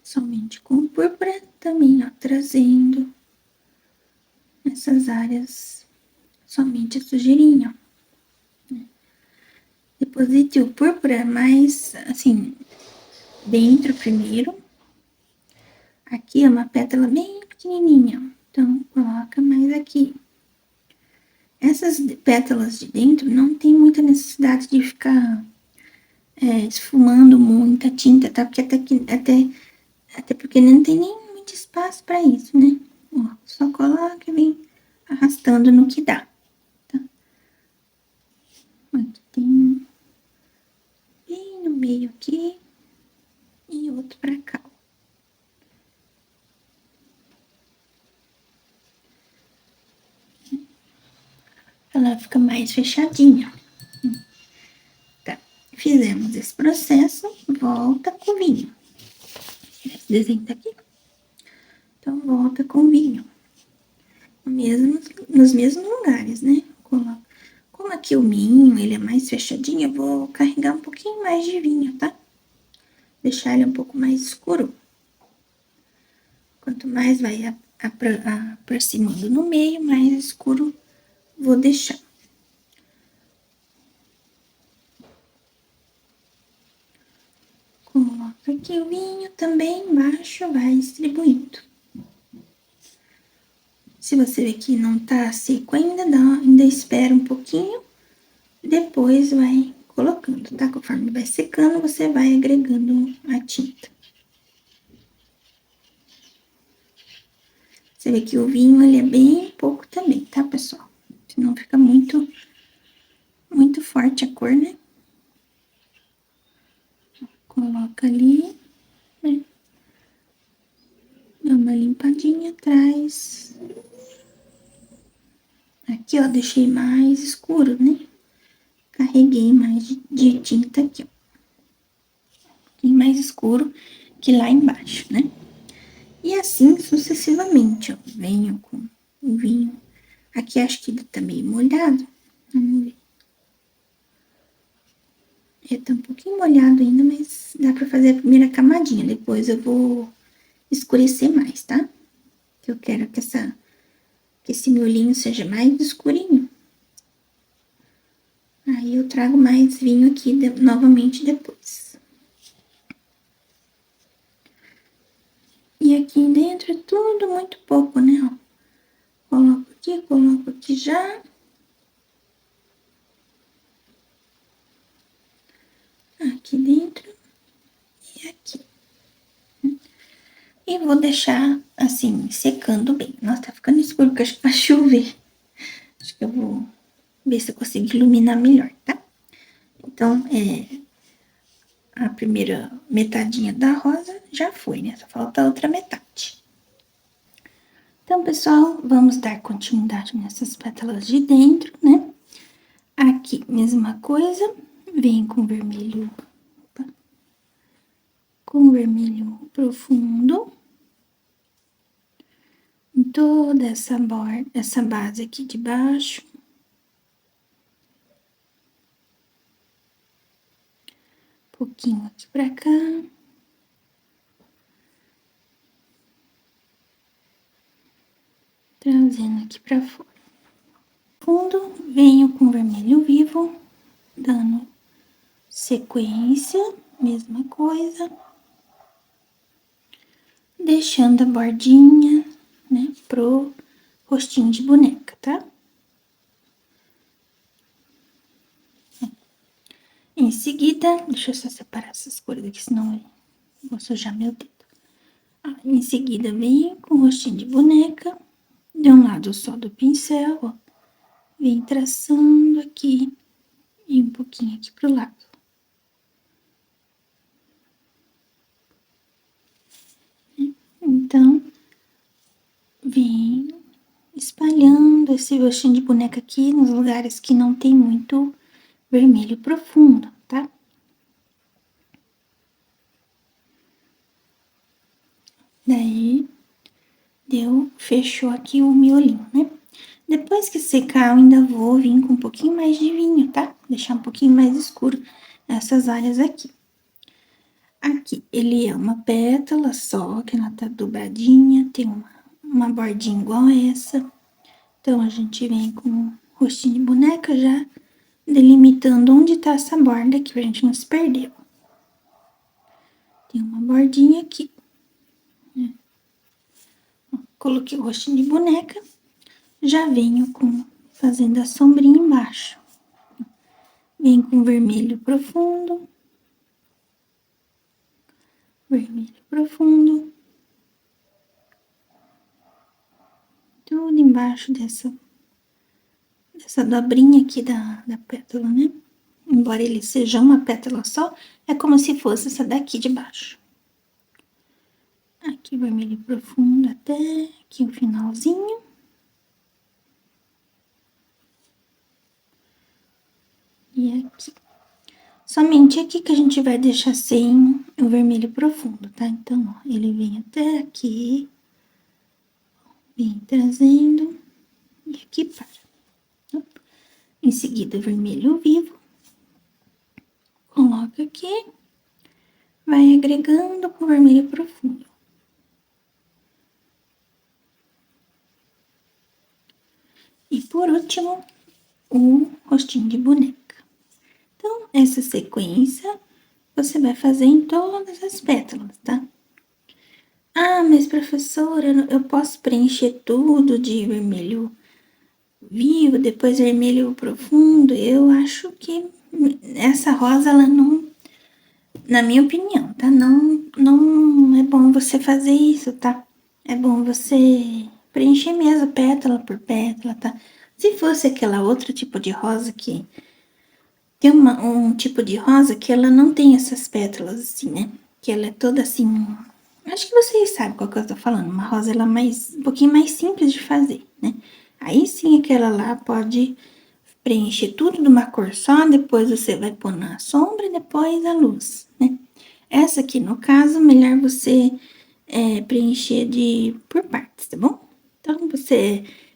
S1: Somente com púrpura, também, ó, trazendo nessas áreas somente a sujeirinha, ó. Né? Deposite o púrpura mais, assim, dentro primeiro. Aqui é uma pétala bem pequenininha, então coloca mais aqui. Essas pétalas de dentro não tem muita necessidade de ficar esfumando muita tinta, tá? Porque até porque não tem nem muito espaço pra isso, né? Ó, só coloca e vem arrastando no que dá, tá? Aqui tem bem no meio aqui e outro pra cá. Ela fica mais fechadinha. Tá. Fizemos esse processo, volta com o vinho. Esse desenho tá aqui. Então, volta com o vinho. Nos mesmos lugares, né? Como aqui o minho, ele é mais fechadinho, eu vou carregar um pouquinho mais de vinho, tá? Deixar ele um pouco mais escuro. Quanto mais vai aproximando no meio, mais escuro vou deixar. Coloca aqui o vinho também embaixo, vai distribuindo. Se você vê que não tá seco ainda espera um pouquinho, depois vai colocando, tá? Conforme vai secando, você vai agregando a tinta. Você vê que o vinho, ele é bem pouco também, tá, pessoal? Senão fica muito forte a cor, né? Coloca ali, né? Dá uma limpadinha atrás. Aqui, ó, deixei mais escuro, né? Carreguei mais de tinta aqui, ó. Um pouquinho mais escuro que lá embaixo, né? E assim sucessivamente, ó. Venho com o vinho. Aqui acho que tá meio molhado. Vamos ver. Tá um pouquinho molhado ainda, mas dá pra fazer a primeira camadinha. Depois eu vou escurecer mais, tá? Que eu quero que esse miolinho seja mais escurinho. Aí eu trago mais vinho aqui novamente depois. E aqui dentro é tudo muito pouco, né, ó. Coloco aqui já. Aqui dentro e aqui. E vou deixar, assim, secando bem. Nossa, tá ficando escuro, porque acho que vai chover. Acho que eu vou ver se eu consigo iluminar melhor, tá? Então, a primeira metadinha da rosa já foi, né? Só falta a outra metade. Então, pessoal, vamos dar continuidade nessas pétalas de dentro, né? Aqui, mesma coisa, vem com vermelho, opa, com vermelho profundo. Em toda essa base aqui de baixo. Um pouquinho aqui pra cá. Trazendo aqui pra fora. Fundo, venho com vermelho vivo, dando sequência, mesma coisa. Deixando a bordinha, né, pro rostinho de boneca, tá? Em seguida, deixa eu só separar essas cores aqui, senão eu vou sujar meu dedo. Em seguida, venho com o rostinho de boneca, de um lado só do pincel, ó. Vem traçando aqui e um pouquinho aqui pro lado. Então, vem espalhando esse rostinho de boneca aqui nos lugares que não tem muito vermelho profundo, tá? Daí, fechou aqui o miolinho, né? Depois que secar, eu ainda vou vir com um pouquinho mais de vinho, tá? Deixar um pouquinho mais escuro essas áreas aqui. Aqui, ele é uma pétala só, que ela tá dobradinha, tem uma bordinha igual essa. Então, a gente vem com o rostinho de boneca já delimitando onde tá essa borda aqui, pra gente não se perder. Tem uma bordinha aqui, né? Coloquei o rostinho de boneca, já venho fazendo a sombrinha embaixo. Vem com vermelho profundo, vermelho profundo. Tudo embaixo dessa dobrinha aqui da pétala, né? Embora ele seja uma pétala só, é como se fosse essa daqui de baixo. Aqui vermelho profundo até aqui o finalzinho. E aqui. Somente aqui que a gente vai deixar sem o vermelho profundo, tá? Então, ó, ele vem até aqui, vem trazendo e aqui para. Em seguida, vermelho vivo, coloca aqui, vai agregando com vermelho profundo. E por último, o rostinho de boneca. Então, essa sequência você vai fazer em todas as pétalas, tá? Ah, mas professora, eu posso preencher tudo de vermelho vivo, depois vermelho profundo? Eu acho que essa rosa, ela não, na minha opinião, tá? Não é bom você fazer isso, tá? É bom você preencher mesmo pétala por pétala, tá? Se fosse aquela outro tipo de rosa que tem um tipo de rosa que ela não tem essas pétalas assim, né? Que ela é toda assim. Acho que vocês sabem qual que eu tô falando. Uma rosa, ela é um pouquinho mais simples de fazer, né? Aí sim, aquela lá pode preencher tudo de uma cor só, depois você vai pôr na sombra e depois a luz, né? Essa aqui, no caso, melhor você preencher por partes, tá bom? Então,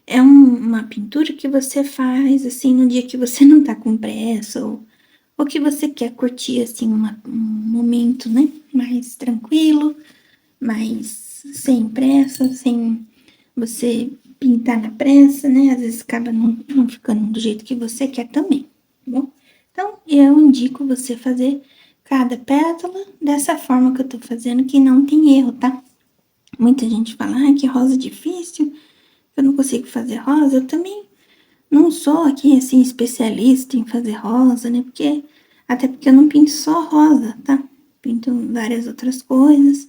S1: é uma pintura que você faz, assim, no dia que você não tá com pressa, ou que você quer curtir, assim, um momento, né, mais tranquilo, mais sem pressa, sem você pintar na pressa, né, às vezes acaba não ficando do jeito que você quer também, tá bom? Então, eu indico você fazer cada pétala dessa forma que eu tô fazendo, que não tem erro, tá? Muita gente fala, ah, que rosa difícil, eu não consigo fazer rosa. Eu também não sou aqui, assim, especialista em fazer rosa, né? Até porque eu não pinto só rosa, tá? Pinto várias outras coisas.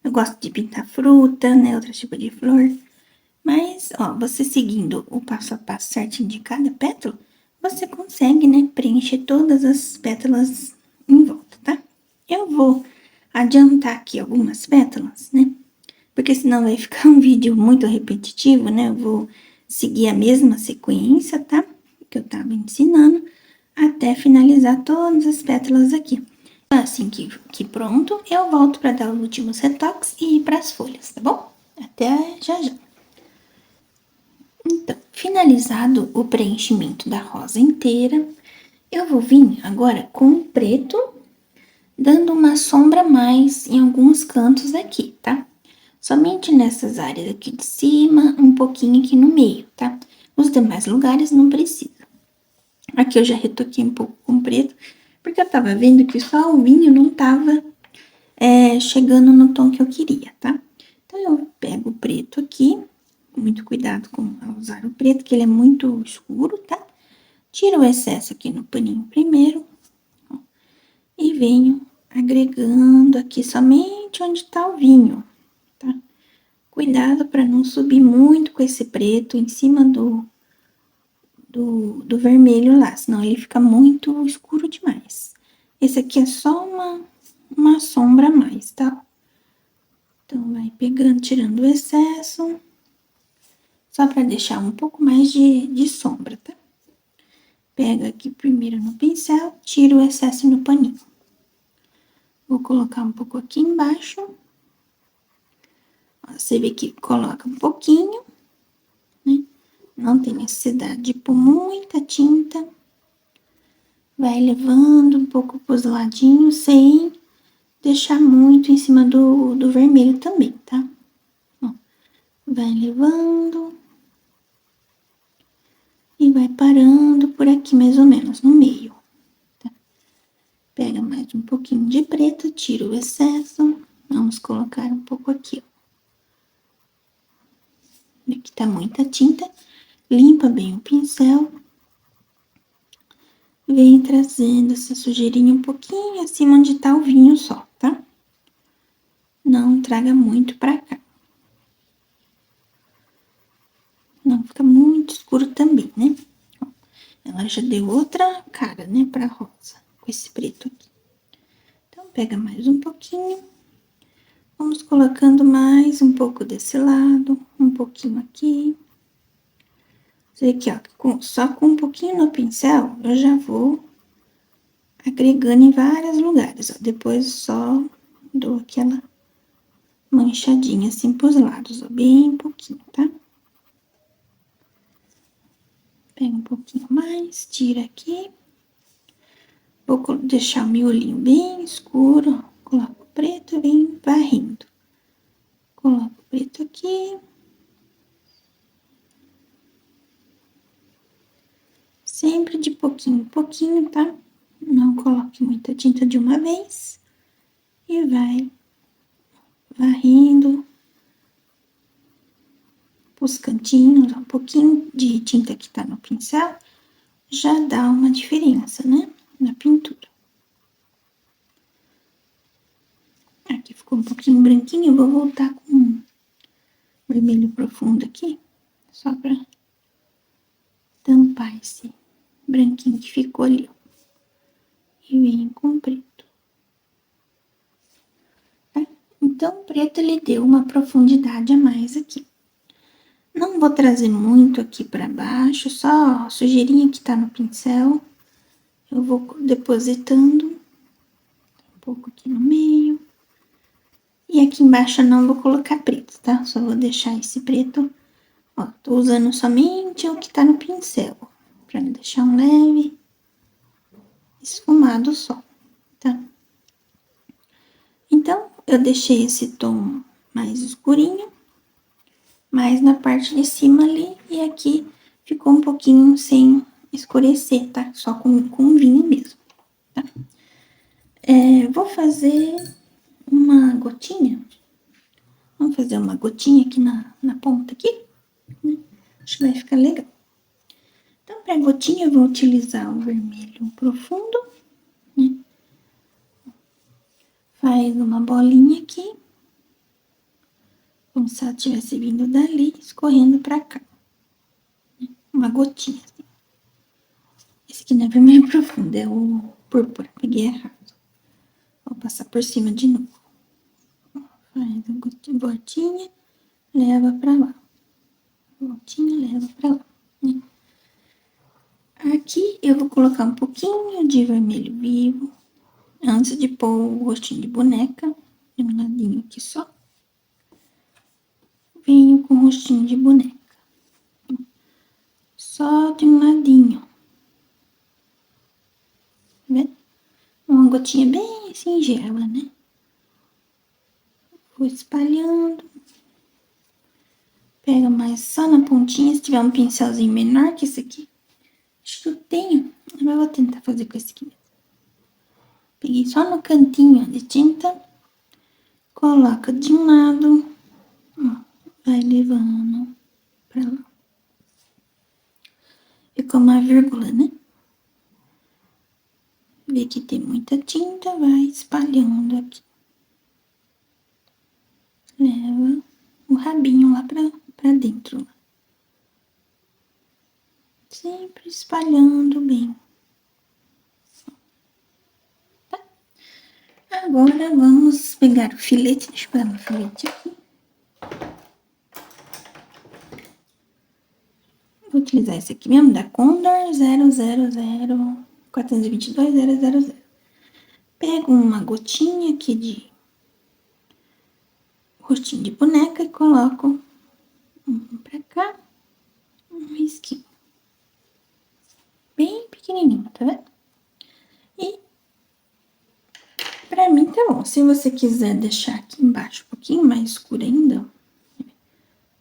S1: Eu gosto de pintar fruta, né? Outro tipo de flor. Mas, ó, você seguindo o passo a passo certinho de cada pétala, você consegue, né? Preencher todas as pétalas em volta, tá? Eu vou adiantar aqui algumas pétalas, né? Porque senão vai ficar um vídeo muito repetitivo, né? Eu vou seguir a mesma sequência, tá? Que eu tava ensinando, até finalizar todas as pétalas aqui. Assim que pronto, eu volto para dar os últimos retoques e ir para as folhas, tá bom? Até já já. Então, finalizado o preenchimento da rosa inteira, eu vou vir agora com o preto, dando uma sombra a mais em alguns cantos aqui, tá? Somente nessas áreas aqui de cima, um pouquinho aqui no meio, tá? Os demais lugares não precisa. Aqui eu já retoquei um pouco com preto, porque eu tava vendo que só o vinho não tava chegando no tom que eu queria, tá? Então, eu pego o preto aqui, com muito cuidado com usar o preto, que ele é muito escuro, tá? Tiro o excesso aqui no paninho primeiro, ó, e venho agregando aqui somente onde tá o vinho, tá? Cuidado para não subir muito com esse preto em cima do vermelho lá, senão ele fica muito escuro demais. Esse aqui é só uma sombra a mais, tá? Então, vai pegando, tirando o excesso, só para deixar um pouco mais de sombra, tá? Pega aqui primeiro no pincel, tira o excesso no paninho. Vou colocar um pouco aqui embaixo. Ó, você vê que coloca um pouquinho, né? Não tem necessidade de pôr muita tinta. Vai levando um pouco pros ladinhos, sem deixar muito em cima do vermelho também, tá? Ó, vai levando e vai parando por aqui, mais ou menos, no meio, tá? Pega mais um pouquinho de preto, tira o excesso. Vamos colocar um pouco aqui, ó. Aqui tá muita tinta. Limpa bem o pincel. Vem trazendo essa sujeirinha um pouquinho acima onde tá o vinho só, tá? traga muito pra cá. Não fica muito escuro também, né? Ó, ela já deu outra cara, né, pra rosa, com esse preto aqui. Então, pega mais um pouquinho. Vamos colocando mais um pouco desse lado, um pouquinho aqui. Você vê aqui, ó, só com um pouquinho no pincel, eu já vou agregando em vários lugares, ó. Depois só dou aquela manchadinha assim pros lados, ó, bem pouquinho, tá? Pega um pouquinho mais, tira aqui. Vou deixar o miolinho bem escuro, ó. Coloco o preto e vem varrendo. Coloco o preto aqui. Sempre de pouquinho em pouquinho, tá? Não coloque muita tinta de uma vez. E vai varrendo os cantinhos, um pouquinho de tinta que tá no pincel, já dá uma diferença, né? Na pintura. Aqui ficou um pouquinho branquinho, eu vou voltar com um vermelho profundo aqui, só pra tampar esse branquinho que ficou ali, ó. E vem com preto. Tá? Então, o preto, ele deu uma profundidade a mais aqui. Não vou trazer muito aqui pra baixo, só a sujeirinha que tá no pincel. Eu vou depositando um pouco aqui no meio. E aqui embaixo eu não vou colocar preto, tá? Só vou deixar esse preto, ó, tô usando somente o que tá no pincel, pra deixar um leve esfumado só, tá? Então, eu deixei esse tom mais escurinho, mais na parte de cima ali, e aqui ficou um pouquinho sem escurecer, tá? Só com vinho mesmo, tá? Vou fazer uma gotinha. Vamos fazer uma gotinha aqui na ponta aqui, né? Acho que vai ficar legal. Então, para gotinha, eu vou utilizar o vermelho profundo, né? Faz uma bolinha aqui, como se ela tivesse vindo dali, escorrendo pra cá, né? Uma gotinha, assim. Esse aqui não é vermelho profundo, é o púrpura, peguei errado. Vou passar por cima de novo. Faz a gotinha, leva pra lá. Voltinha, leva pra lá, né? Aqui eu vou colocar um pouquinho de vermelho vivo, antes de pôr o rostinho de boneca, de um ladinho aqui só. Venho com o rostinho de boneca. Só de um ladinho. Tá vendo? Uma gotinha bem singela, né? Vou espalhando. Pega mais só na pontinha, se tiver um pincelzinho menor que esse aqui. Acho que eu tenho, mas eu vou tentar fazer com esse aqui mesmo. Peguei só no cantinho de tinta. Coloca de um lado, ó, vai levando pra lá. Ficou uma vírgula, né? Vê que tem muita tinta, vai espalhando aqui. Leva o rabinho lá pra dentro. Lá. Sempre espalhando bem. Tá? Agora vamos pegar o filete. Deixa eu pegar meu filete aqui. Vou utilizar esse aqui mesmo, da Condor 000-422-000. Pego uma gotinha aqui de rostinho de boneca e coloco um pra cá, um risquinho. Bem pequenininho, tá vendo? E pra mim tá bom. Se você quiser deixar aqui embaixo um pouquinho mais escuro ainda, ó,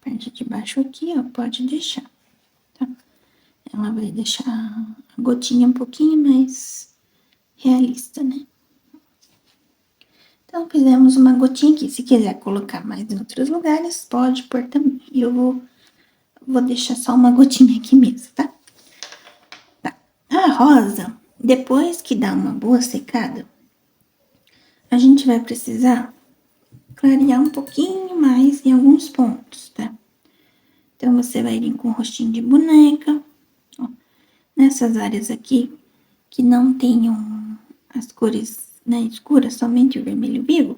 S1: parte de baixo aqui, ó, pode deixar, tá? Ela vai deixar a gotinha um pouquinho mais realista, né? Então, fizemos uma gotinha aqui. Se quiser colocar mais em outros lugares, pode pôr também. E eu vou deixar só uma gotinha aqui mesmo, tá? Tá. A rosa, depois que dá uma boa secada, a gente vai precisar clarear um pouquinho mais em alguns pontos, tá? Então, você vai vir com o rostinho de boneca, ó. Nessas áreas aqui, que não tenham as cores, né, escuras, somente o vermelho vivo,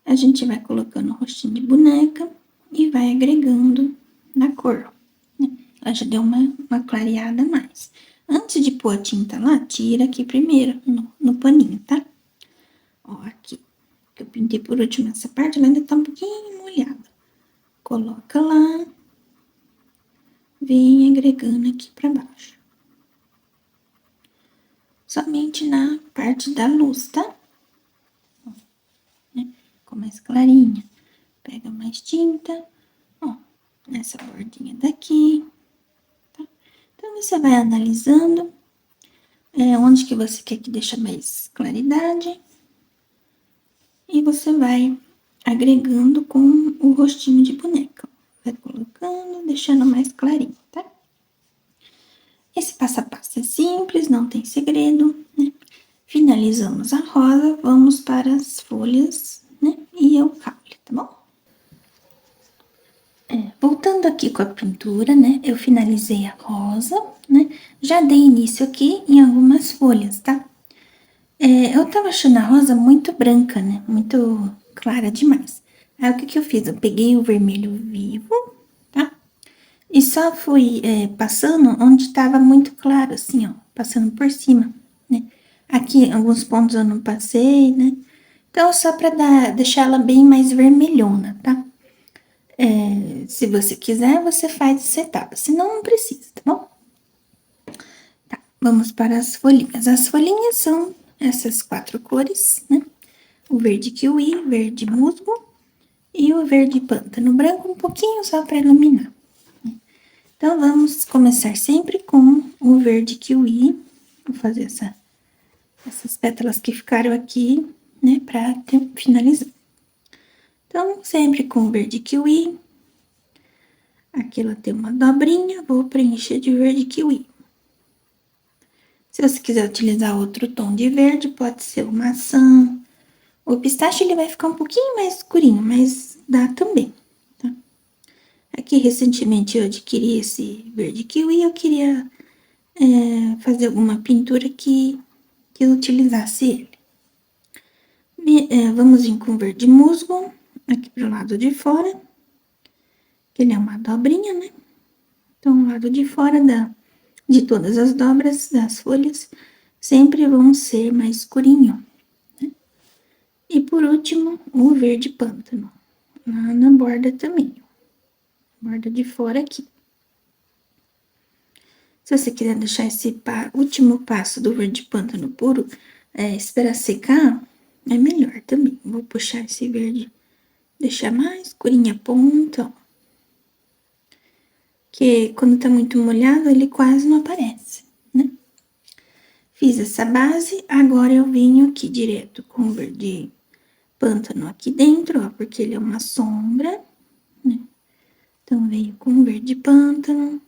S1: a gente vai colocando o rostinho de boneca e vai agregando na cor, né? Ela já deu uma clareada a mais. Antes de pôr a tinta lá, tira aqui primeiro, no paninho, tá? Ó, aqui, que eu pintei por último essa parte, ela ainda tá um pouquinho molhada. Coloca lá, vem agregando aqui pra baixo. Somente na parte da luz, tá? Ó, né? Ficou mais clarinha. Pega mais tinta, ó, nessa bordinha daqui, tá? Então, você vai analisando onde que você quer que deixe mais claridade. E você vai agregando com o rostinho de boneca. Vai colocando, deixando mais clarinho, tá? Esse passo a passo é simples, não tem segredo, né? Finalizamos a rosa, vamos para as folhas, né? E o caule, tá bom? Voltando aqui com a pintura, né? Eu finalizei a rosa, né? Já dei início aqui em algumas folhas, tá? Eu tava achando a rosa muito branca, né? Muito clara demais. Aí, o que que eu fiz? Eu peguei o vermelho vivo, tá? E só fui passando onde tava muito claro, assim, ó. Passando por cima, né? Aqui, alguns pontos eu não passei, né? Então, só pra deixar ela bem mais vermelhona, tá? Se você quiser, você faz essa etapa. Se não, não precisa, tá bom? Tá, vamos para as folhinhas. As folhinhas são essas 4 cores, né? O verde kiwi, verde musgo e o verde pântano branco, um pouquinho só para iluminar. Então, vamos começar sempre com o verde kiwi. Vou fazer essas pétalas que ficaram aqui, né, para finalizar. Então, sempre com o verde kiwi. Aqui ela tem uma dobrinha, vou preencher de verde kiwi. Se você quiser utilizar outro tom de verde, pode ser o maçã. O pistache ele vai ficar um pouquinho mais escurinho, mas dá também, tá? Aqui, recentemente, eu adquiri esse verde kiwi, eu queria fazer alguma pintura que utilizasse ele. Vamos vir com verde musgo, aqui pro lado de fora, que ele é uma dobrinha, né? Então, o lado de fora de todas as dobras das folhas sempre vão ser mais escurinho, né? E por último, o verde pântano, lá na borda também, borda de fora aqui. Se você quiser deixar esse último passo do verde pântano puro, esperar secar, é melhor também. Vou puxar esse verde, deixar mais escurinha a ponta, ó. Que quando tá muito molhado, ele quase não aparece, né? Fiz essa base, agora eu venho aqui direto com o verde pântano aqui dentro, ó, porque ele é uma sombra, né? Então, venho com o verde pântano.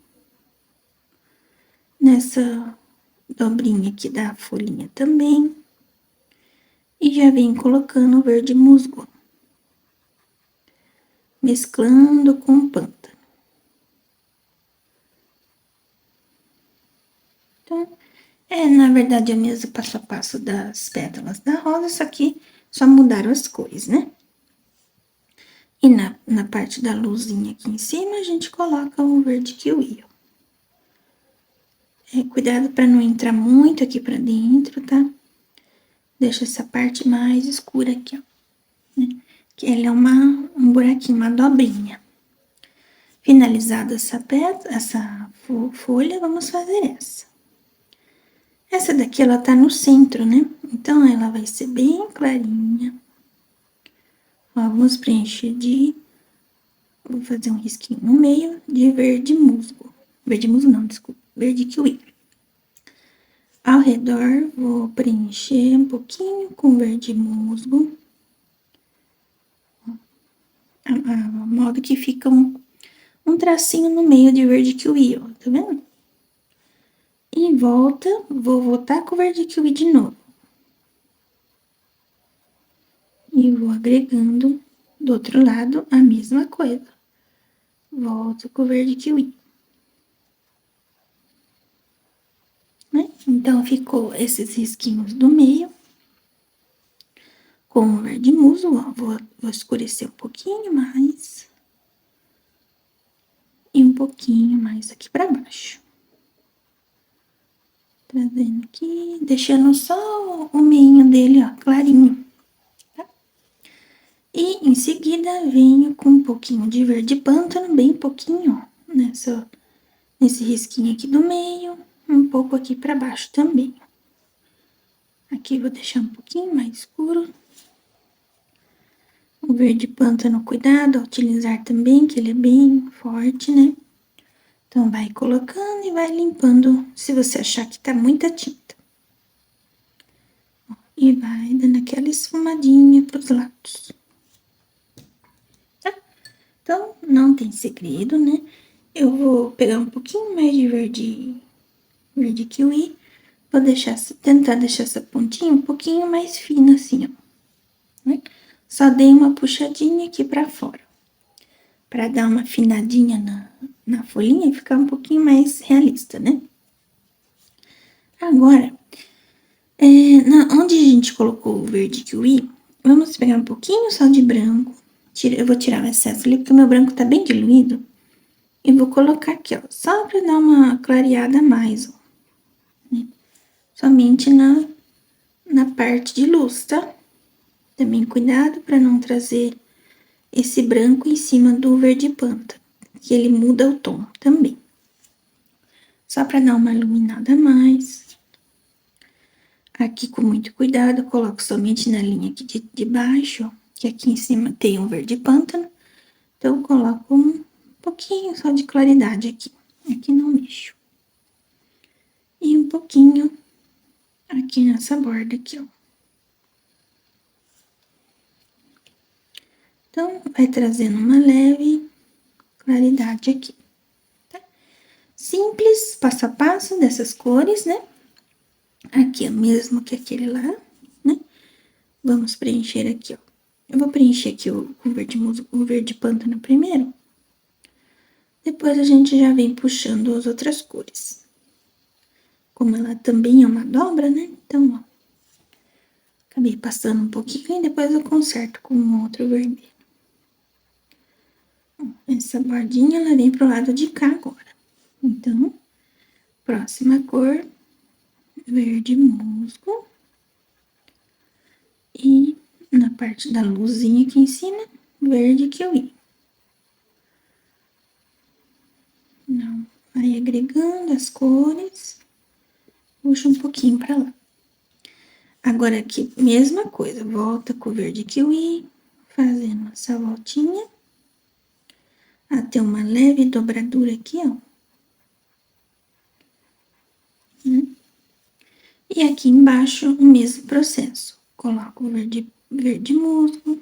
S1: Nessa dobrinha aqui da folhinha também. E já venho colocando o verde musgo. Mesclando com o pântano. Então, na verdade, é o mesmo passo a passo das pétalas da rosa, só que só mudaram as cores, né? E na parte da luzinha aqui em cima, a gente coloca o verde kiwi, ó. Cuidado para não entrar muito aqui pra dentro, tá? Deixa essa parte mais escura aqui, ó. Né? Que ela é um buraquinho, uma dobrinha. Finalizada essa folha, vamos fazer essa. Essa daqui, ela tá no centro, né? Então, ela vai ser bem clarinha. Ó, vamos preencher vou fazer um risquinho no meio de verde musgo. Verde musgo não, desculpa, verde kiwi. Ao redor, vou preencher um pouquinho com verde musgo. A modo que fica um tracinho no meio de verde kiwi, ó, tá vendo? Em volta, vou voltar com o verde kiwi de novo. E vou agregando Do outro lado, a mesma coisa. Volto com o verde kiwi. Né? Então, ficou esses risquinhos do meio. Com o verde musgo, ó, vou escurecer um pouquinho mais. E um pouquinho mais aqui pra baixo. Trazendo aqui, deixando só o meinho dele, ó, clarinho. Tá? E em seguida, venho com um pouquinho de verde pântano, bem pouquinho, ó, nesse risquinho aqui do meio, um pouco aqui pra baixo também. Aqui vou deixar um pouquinho mais escuro. O verde pântano, cuidado ao utilizar também, que ele é bem forte, né? Então, vai colocando e vai limpando, se você achar que tá muita tinta. E vai dando aquela esfumadinha pros lados. Tá? Então, não tem segredo, né? Eu vou pegar um pouquinho mais de verde kiwi. Vou tentar deixar essa pontinha um pouquinho mais fina, assim, ó. Né? Só dei uma puxadinha aqui pra fora. Pra dar uma afinadinha na folhinha e ficar um pouquinho mais realista, né? Agora, onde a gente colocou o verde kiwi, vamos pegar um pouquinho só de branco. Eu vou tirar o excesso ali, porque o meu branco tá bem diluído. E vou colocar aqui, ó, só pra dar uma clareada a mais, ó. Né? Somente na parte de luz, tá? Também cuidado pra não trazer esse branco em cima do verde panta, que ele muda o tom também. Só pra dar uma iluminada a mais. Aqui com muito cuidado, coloco somente na linha aqui de baixo, ó, que aqui em cima tem um verde pântano. Então, eu coloco um pouquinho só de claridade aqui. Aqui não mexo. E um pouquinho aqui nessa borda aqui, ó. Então, vai trazendo uma leve claridade aqui, tá? Simples, passo a passo dessas cores, né? Aqui é o mesmo que aquele lá, né? Vamos preencher aqui, ó. Eu vou preencher aqui o verde musgo, o verde pântano primeiro. Depois a gente já vem puxando as outras cores. Como ela também é uma dobra, né? Então, ó. Acabei passando um pouquinho e depois eu conserto com outro vermelho. Essa bordinha, ela vem pro lado de cá agora. Então, próxima cor, verde musgo. E na parte da luzinha aqui em cima, verde kiwi. Não, vai agregando as cores. Puxa um pouquinho pra lá. Agora aqui, mesma coisa, volta com o verde kiwi, fazendo essa voltinha. Até uma leve dobradura aqui, ó. E aqui embaixo, o mesmo processo. Coloco o verde musgo.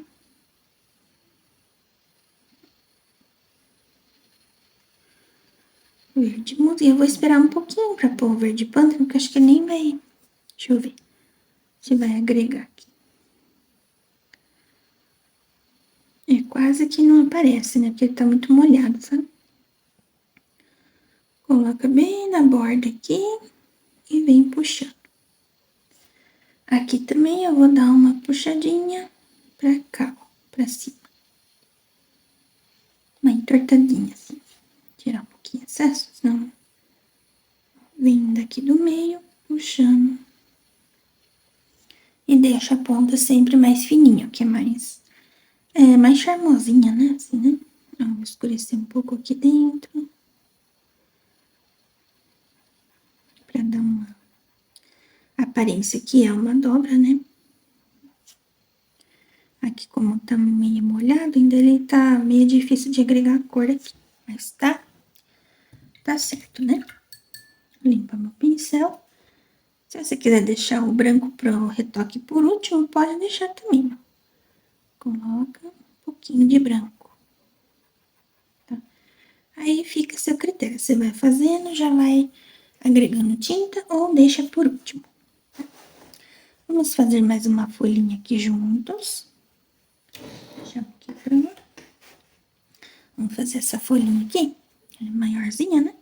S1: Verde musgo. E eu vou esperar um pouquinho pra pôr o verde pântano, porque acho que nem vai... Deixa eu ver se vai agregar aqui. É quase que não aparece, né? Porque ele tá muito molhado, sabe? Coloca bem na borda aqui e vem puxando. Aqui também eu vou dar uma puxadinha pra cá, ó, pra cima. Uma entortadinha assim. Tirar um pouquinho de excesso, senão vem daqui do meio, puxando. E deixa a ponta sempre mais fininha, que é mais charmosinha, né? Assim, né? Ó, vou escurecer um pouco aqui dentro. Pra dar uma aparência que é uma dobra, né? Aqui, como tá meio molhado, ainda ele tá meio difícil de agregar a cor aqui. Mas tá certo, né? Limpa meu pincel. Se você quiser deixar o branco pro retoque por último, pode deixar também, ó. Coloca um pouquinho de branco, tá? Aí fica a seu critério. Você vai fazendo, já vai agregando tinta ou deixa por último. Vamos fazer mais uma folhinha aqui juntos. Deixar aqui Vamos fazer essa folhinha aqui, é maiorzinha, né?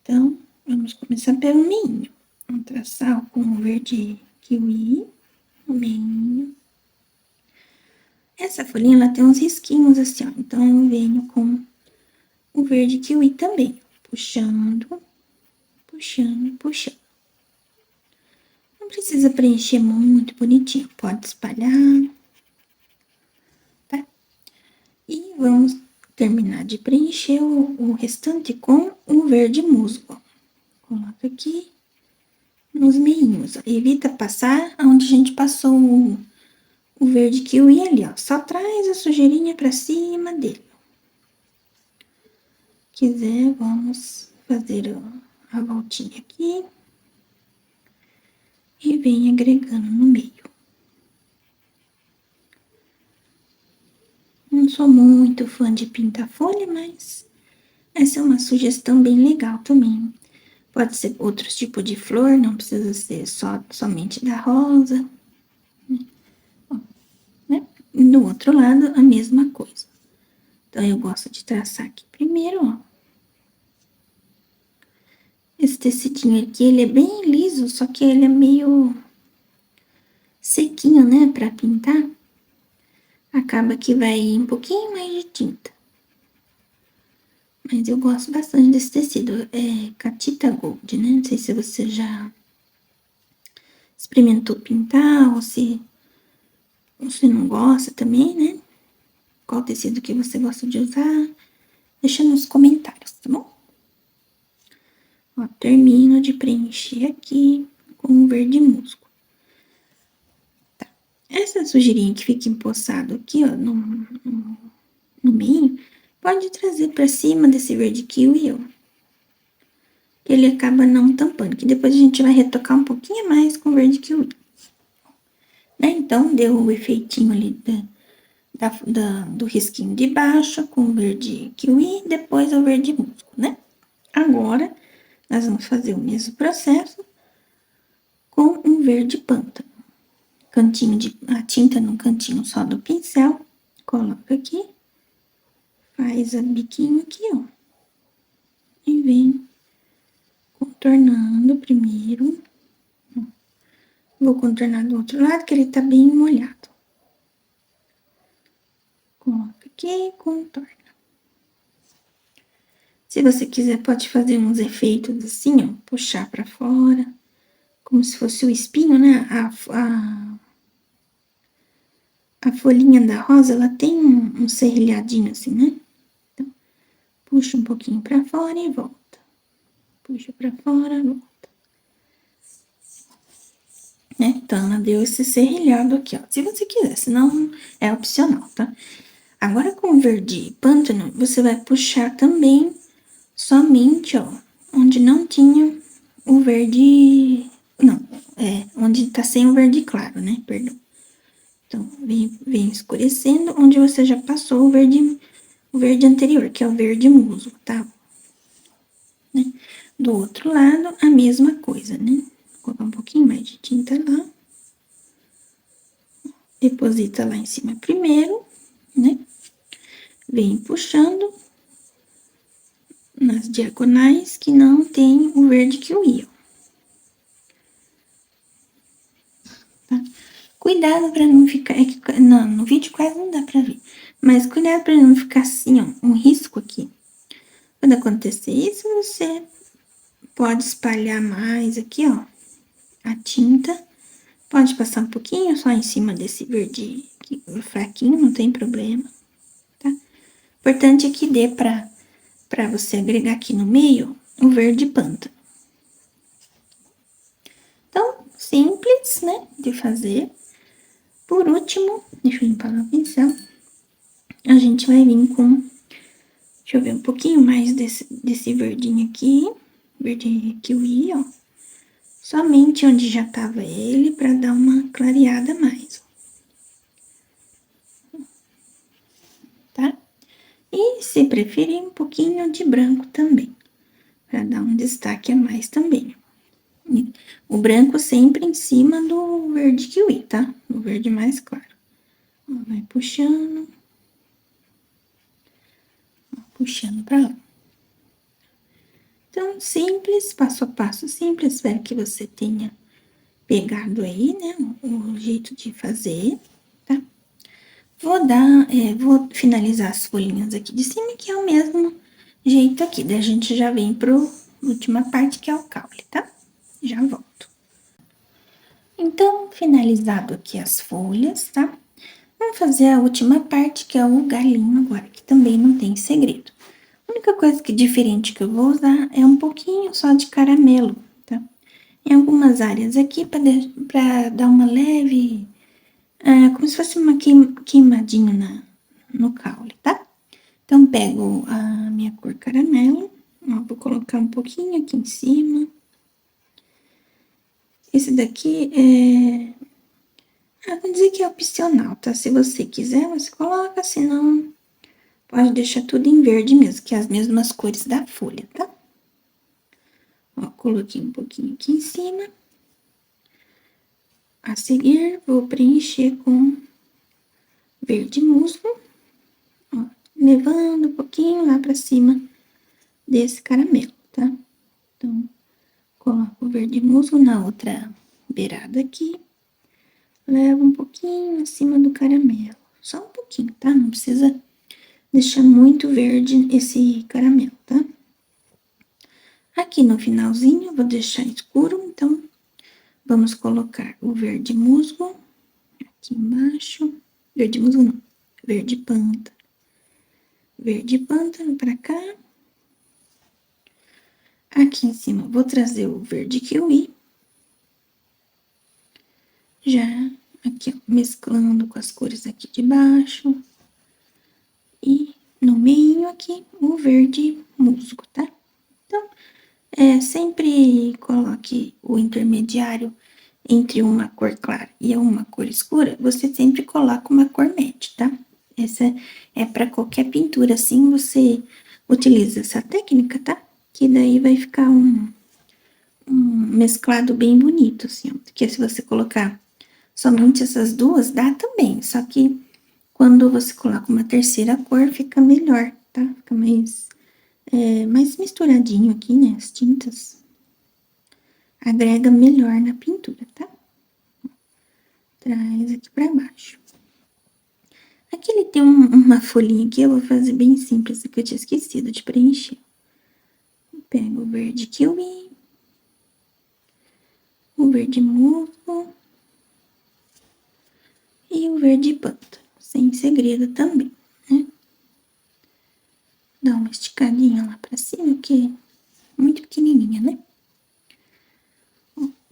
S1: Então, vamos começar pelo meinho. Vamos traçar com o verde kiwi, o meinho. Essa folhinha, ela tem uns risquinhos assim, ó. Então, eu venho com o verde kiwi também, puxando, puxando, puxando. Não precisa preencher muito bonitinho, pode espalhar, tá? E vamos terminar de preencher o restante com o verde musgo. Coloca aqui nos meinhos. Evita passar onde a gente passou o verde kiwi ali, ó. Só traz a sujeirinha pra cima dele. Quiser, vamos fazer a voltinha aqui. E vem agregando no meio. Não sou muito fã de pintar folha, mas essa é uma sugestão bem legal também. Pode ser outros tipos de flor, não precisa ser somente da rosa. Né? Do outro lado, a mesma coisa. Então, eu gosto de traçar aqui primeiro, ó. Esse tecidinho aqui, ele é bem liso, só que ele é meio sequinho, né, pra pintar. Acaba que vai um pouquinho mais de tinta. Mas eu gosto bastante desse tecido, é Catita Gold, né? Não sei se você já experimentou pintar, ou se você não gosta também, né? Qual tecido que você gosta de usar, deixa nos comentários, tá bom? Ó, termino de preencher aqui com o verde musgo. Tá. Essa sujeirinha que fica empoçado aqui, ó, no meio, pode trazer pra cima desse verde kiwi, ó. Ele acaba não tampando, que depois a gente vai retocar um pouquinho mais com verde kiwi. Né? Então, deu o efeitinho ali do risquinho de baixo com o verde kiwi, depois o verde musgo, né? Agora, nós vamos fazer o mesmo processo com um verde pântano. A tinta no cantinho só do pincel, coloca aqui, faz a biquinho aqui, ó. E vem contornando primeiro. Vou contornar do outro lado, que ele tá bem molhado. Coloca aqui e contorna. Se você quiser, pode fazer uns efeitos assim, ó, puxar pra fora, como se fosse o espinho, né? A folhinha da rosa, ela tem um serrilhadinho assim, né? Então, puxa um pouquinho pra fora e volta. Puxa pra fora, volta. Né? Então, ela deu esse serrilhado aqui, ó. Se você quiser, senão é opcional, tá? Agora, com o verde pântano, você vai puxar também somente, ó, onde não tinha o verde... Não, onde tá sem o verde claro, né? Perdão. Então, vem escurecendo onde você já passou o verde anterior, que é o verde musgo, tá? Né? Do outro lado, a mesma coisa, né? Vou colocar um pouquinho mais de tinta lá. Deposita lá em cima primeiro, né? Vem puxando nas diagonais que não tem o verde kiwi, ó. Tá? Cuidado pra não ficar... É que, não, no vídeo quase não dá pra ver. Mas cuidado pra não ficar assim, ó, um risco aqui. Quando acontecer isso, você pode espalhar mais aqui, ó, a tinta. Pode passar um pouquinho só em cima desse verde aqui, fraquinho, não tem problema, tá? Importante é que dê pra você agregar aqui no meio o verde pântano. Então, simples, né, de fazer. Por último, deixa eu limpar o pincel. A gente vai vir com, deixa eu ver, um pouquinho mais desse verdinho aqui, verde kiwi, ó. Somente onde já tava ele, pra dar uma clareada mais, tá? E, se preferir, um pouquinho de branco também, pra dar um destaque a mais também. O branco sempre em cima do verde kiwi, tá? O verde mais claro. Ó, vai puxando. puxando pra lá. Então, simples, passo a passo simples, espero que você tenha pegado aí, né, o jeito de fazer, tá? Vou finalizar as folhinhas aqui de cima, que é o mesmo jeito aqui. Daí a gente já vem pro última parte, que é o caule, tá? Já volto. Então, finalizado aqui as folhas, tá? Vamos fazer a última parte, que é o galinho agora, que também não tem segredo. A única coisa que diferente que eu vou usar é um pouquinho só de caramelo, tá? Em algumas áreas aqui, para dar uma leve, como se fosse uma queimadinha no caule, tá? Então, pego a minha cor caramelo, ó, vou colocar um pouquinho aqui em cima. Esse daqui vou dizer que é opcional, tá? Se você quiser, você coloca, se não, pode deixar tudo em verde mesmo, que é as mesmas cores da folha, tá? Ó, coloquei um pouquinho aqui em cima. A seguir, vou preencher com verde musgo, ó, levando um pouquinho lá pra cima desse caramelo, tá? Então, coloco o verde musgo na outra beirada aqui. Levo um pouquinho acima do caramelo, só um pouquinho, tá? Não precisa deixar muito verde esse caramelo, tá? Aqui no finalzinho, vou deixar escuro, então, vamos colocar o verde musgo aqui embaixo. Verde musgo não, verde pântano. Verde pântano pra cá. Aqui em cima, vou trazer o verde kiwi. Já aqui, ó, mesclando com as cores aqui de baixo. E no meio aqui, o verde musgo, tá? Então, sempre coloque o intermediário entre uma cor clara e uma cor escura, você sempre coloca uma cor média, tá? Essa é para qualquer pintura, assim, você utiliza essa técnica, tá? Que daí vai ficar um mesclado bem bonito, assim, ó. Porque se você colocar somente essas duas, dá também, só que quando você coloca uma terceira cor, fica melhor, tá? Fica mais misturadinho aqui, né, as tintas. Agrega melhor na pintura, tá? Traz aqui pra baixo. Aqui ele tem uma folhinha aqui, eu vou fazer bem simples, que eu tinha esquecido de preencher. Pego o verde kiwi, o verde musgo e o verde pântano, sem segredo também, né? Dá uma esticadinha lá pra cima, que é muito pequenininha, né?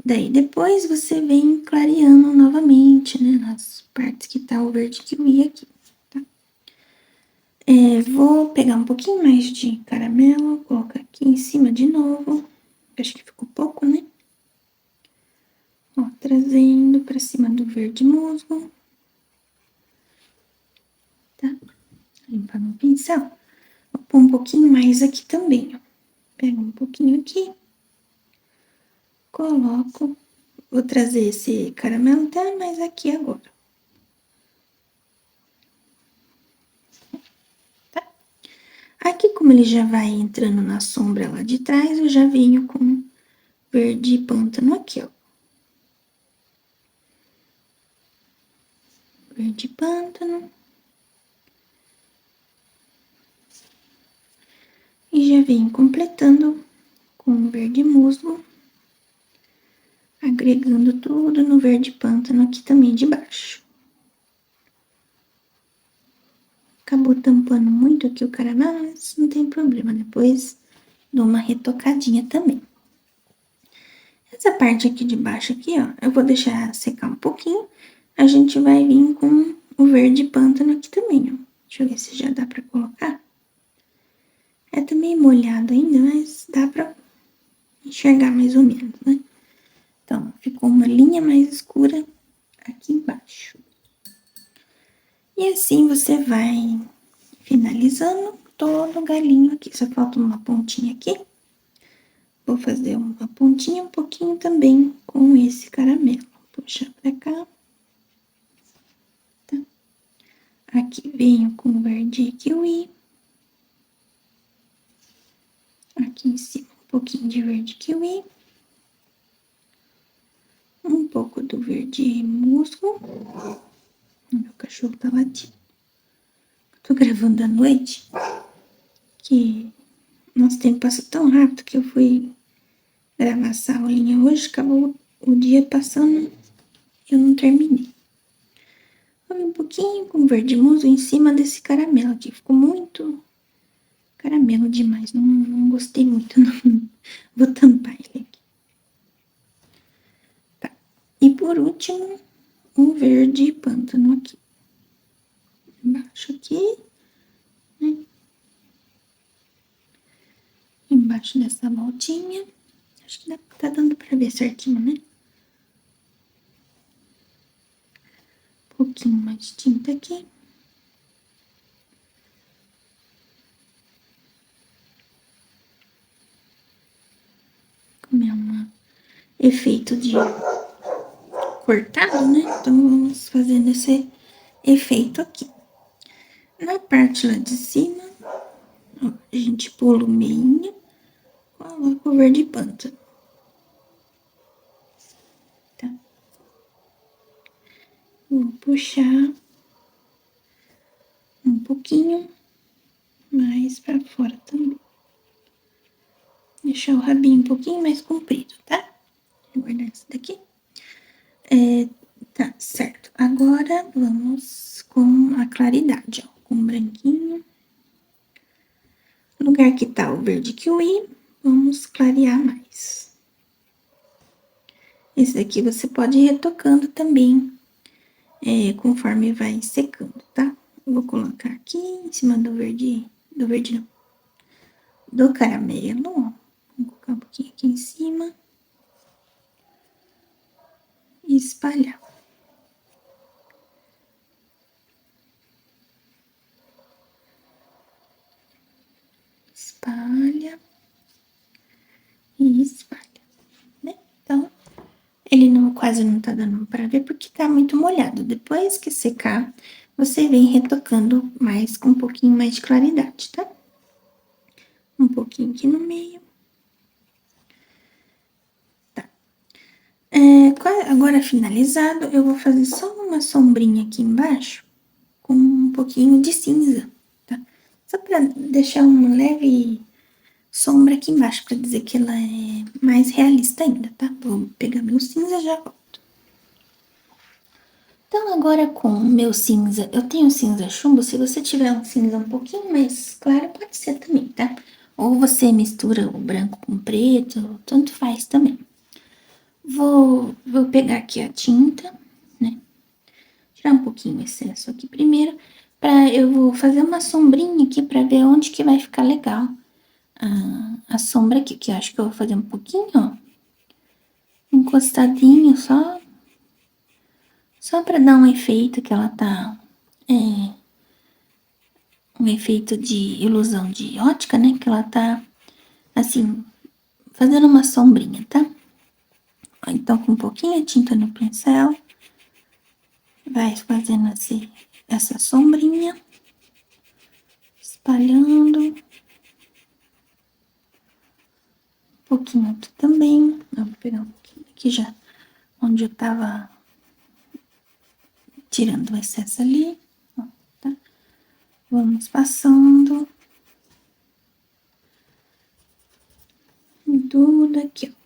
S1: Daí, depois você vem clareando novamente, né, nas partes que tá o verde kiwi aqui, tá? Vou pegar um pouquinho mais de caramelo, colocar aqui em cima de novo. Acho que ficou pouco, né? Ó, trazendo pra cima do verde musgo, tá? Limpando o pincel. Vou pôr um pouquinho mais aqui também, ó. Pego um pouquinho aqui, coloco. Vou trazer esse caramelo até mais aqui agora. Tá? Aqui, como ele já vai entrando na sombra lá de trás, eu já venho com verde pântano aqui, ó. Verde pântano. E já venho completando com verde musgo, agregando tudo no verde pântano aqui também de baixo. Acabou tampando muito aqui o caramelo, mas não tem problema, depois dou uma retocadinha também. Essa parte aqui de baixo aqui, ó, eu vou deixar secar um pouquinho, a gente vai vir com o verde pântano aqui também, ó. Deixa eu ver se já dá pra colocar. Tá meio molhado ainda, mas dá pra enxergar mais ou menos, né? Então, ficou uma linha mais escura aqui embaixo. E assim você vai finalizando todo o galinho aqui. Só falta uma pontinha aqui. Vou fazer uma pontinha um pouquinho também com esse caramelo. Puxar pra cá. Tá? Aqui venho com o verde kiwi. aqui em cima um pouquinho de verde kiwi. Um pouco do verde musgo. Meu cachorro tá latindo. Tô gravando à noite, que nosso tempo passa tão rápido que eu fui gravar essa aulinha hoje, acabou o dia passando, eu não terminei. Foi um pouquinho com verde musgo em cima desse caramelo aqui, ficou muito caramelo demais, não gostei muito não. Vou tampar ele aqui. Tá. E por último, um verde pântano aqui. Embaixo aqui, né? Embaixo dessa voltinha. Acho que tá dando pra ver certinho, né? Um pouquinho mais de tinta aqui. Como é um efeito de cortado, né? Então, vamos fazendo esse efeito aqui. Na parte lá de cima, ó, a gente pula o meinho, coloca o verde pântano. Tá? Vou puxar um pouquinho mais pra fora também. Deixar o rabinho um pouquinho mais comprido, tá? Vou guardar esse daqui. Tá, certo. Agora, vamos com a claridade, ó. Com o branquinho. No lugar que tá o verde kiwi, vamos clarear mais. Esse daqui você pode ir retocando também, conforme vai secando, tá? Eu vou colocar aqui em cima do verde não, do caramelo, ó. Vou colocar um pouquinho aqui em cima. E espalhar. Espalha. E espalha, né? Então, ele não, quase não tá dando pra ver porque tá muito molhado. Depois que secar, você vem retocando mais com um pouquinho mais de claridade, tá? Um pouquinho aqui no meio. Tá. Agora finalizado, eu vou fazer só uma sombrinha aqui embaixo com um pouquinho de cinza, tá? Só pra deixar uma leve sombra aqui embaixo, pra dizer que ela é mais realista ainda, tá? Vou pegar meu cinza e já volto. Então, agora com o meu cinza, eu tenho cinza chumbo, se você tiver um cinza um pouquinho mais claro, pode ser também, tá? Ou você mistura o branco com preto, tanto faz também. Vou pegar aqui a tinta, né? Tirar um pouquinho o excesso aqui primeiro, eu vou fazer uma sombrinha aqui pra ver onde que vai ficar legal a sombra aqui, que eu acho que eu vou fazer um pouquinho, ó. Encostadinho só pra dar um efeito que ela tá, um efeito de ilusão de ótica, né? Que ela tá, assim, fazendo uma sombrinha, tá? Ó, então, com um pouquinho de tinta no pincel, vai fazendo assim, essa sombrinha, espalhando. Um pouquinho aqui também. Eu vou pegar um pouquinho aqui já, onde eu tava tirando o excesso ali, ó, tá? Vamos passando em tudo aqui, ó.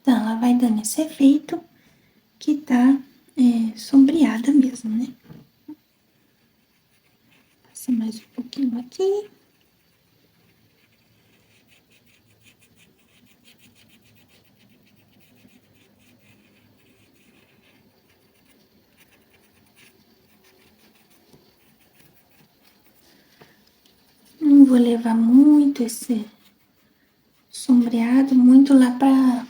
S1: Então, ela vai dando esse efeito que tá sombreada mesmo, né? Passa mais um pouquinho aqui. Não vou levar muito esse sombreado, muito lá pra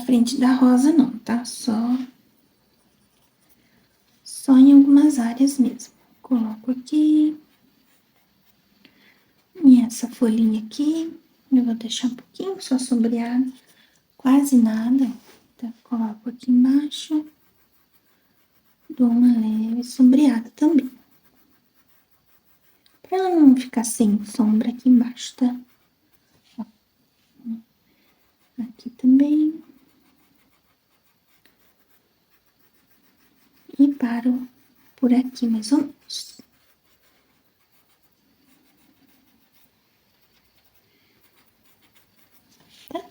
S1: frente da rosa não, tá? Só em algumas áreas mesmo. Coloco aqui. E essa folhinha aqui, eu vou deixar um pouquinho só sombreado, quase nada, Tá, coloco aqui embaixo. Dou uma leve sombreada também. Pra ela não ficar sem sombra aqui embaixo, tá? Ó. Aqui também. E paro por aqui, mais ou menos. Tá?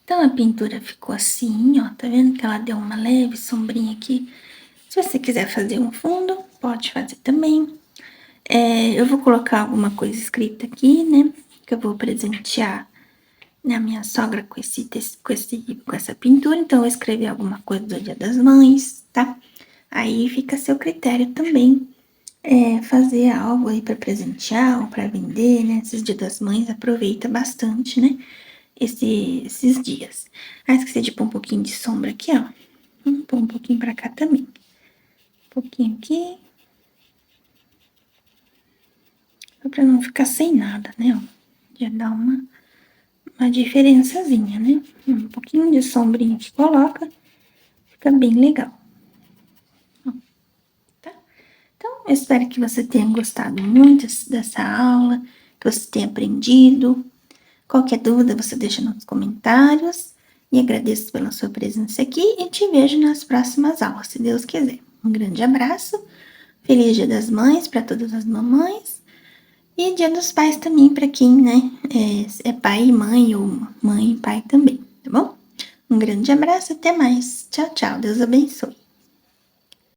S1: Então, a pintura ficou assim, ó. Tá vendo que ela deu uma leve sombrinha aqui? Se você quiser fazer um fundo, pode fazer também. Eu vou colocar alguma coisa escrita aqui, né? Que eu vou presentear a minha sogra com essa pintura. Então, eu vou escrever alguma coisa do Dia das Mães, tá? Aí fica a seu critério também. Fazer algo aí para presentear ou para vender, né? Esses Dia das Mães, aproveita bastante, né? Esses dias. Ah, esqueci de pôr um pouquinho de sombra aqui, ó. Vamos pôr um pouquinho pra cá também. Um pouquinho aqui. Só pra não ficar sem nada, né, ó. Já dá uma diferençazinha, né? Um pouquinho de sombrinha que coloca, fica bem legal. Ó, tá? Então, eu espero que você tenha gostado muito dessa aula, que você tenha aprendido. Qualquer dúvida, você deixa nos comentários. E agradeço pela sua presença aqui e te vejo nas próximas aulas, se Deus quiser. Um grande abraço, feliz Dia das Mães para todas as mamães e Dia dos Pais também para quem, né, é pai e mãe ou mãe e pai também, tá bom? Um grande abraço, até mais. Tchau, tchau. Deus abençoe.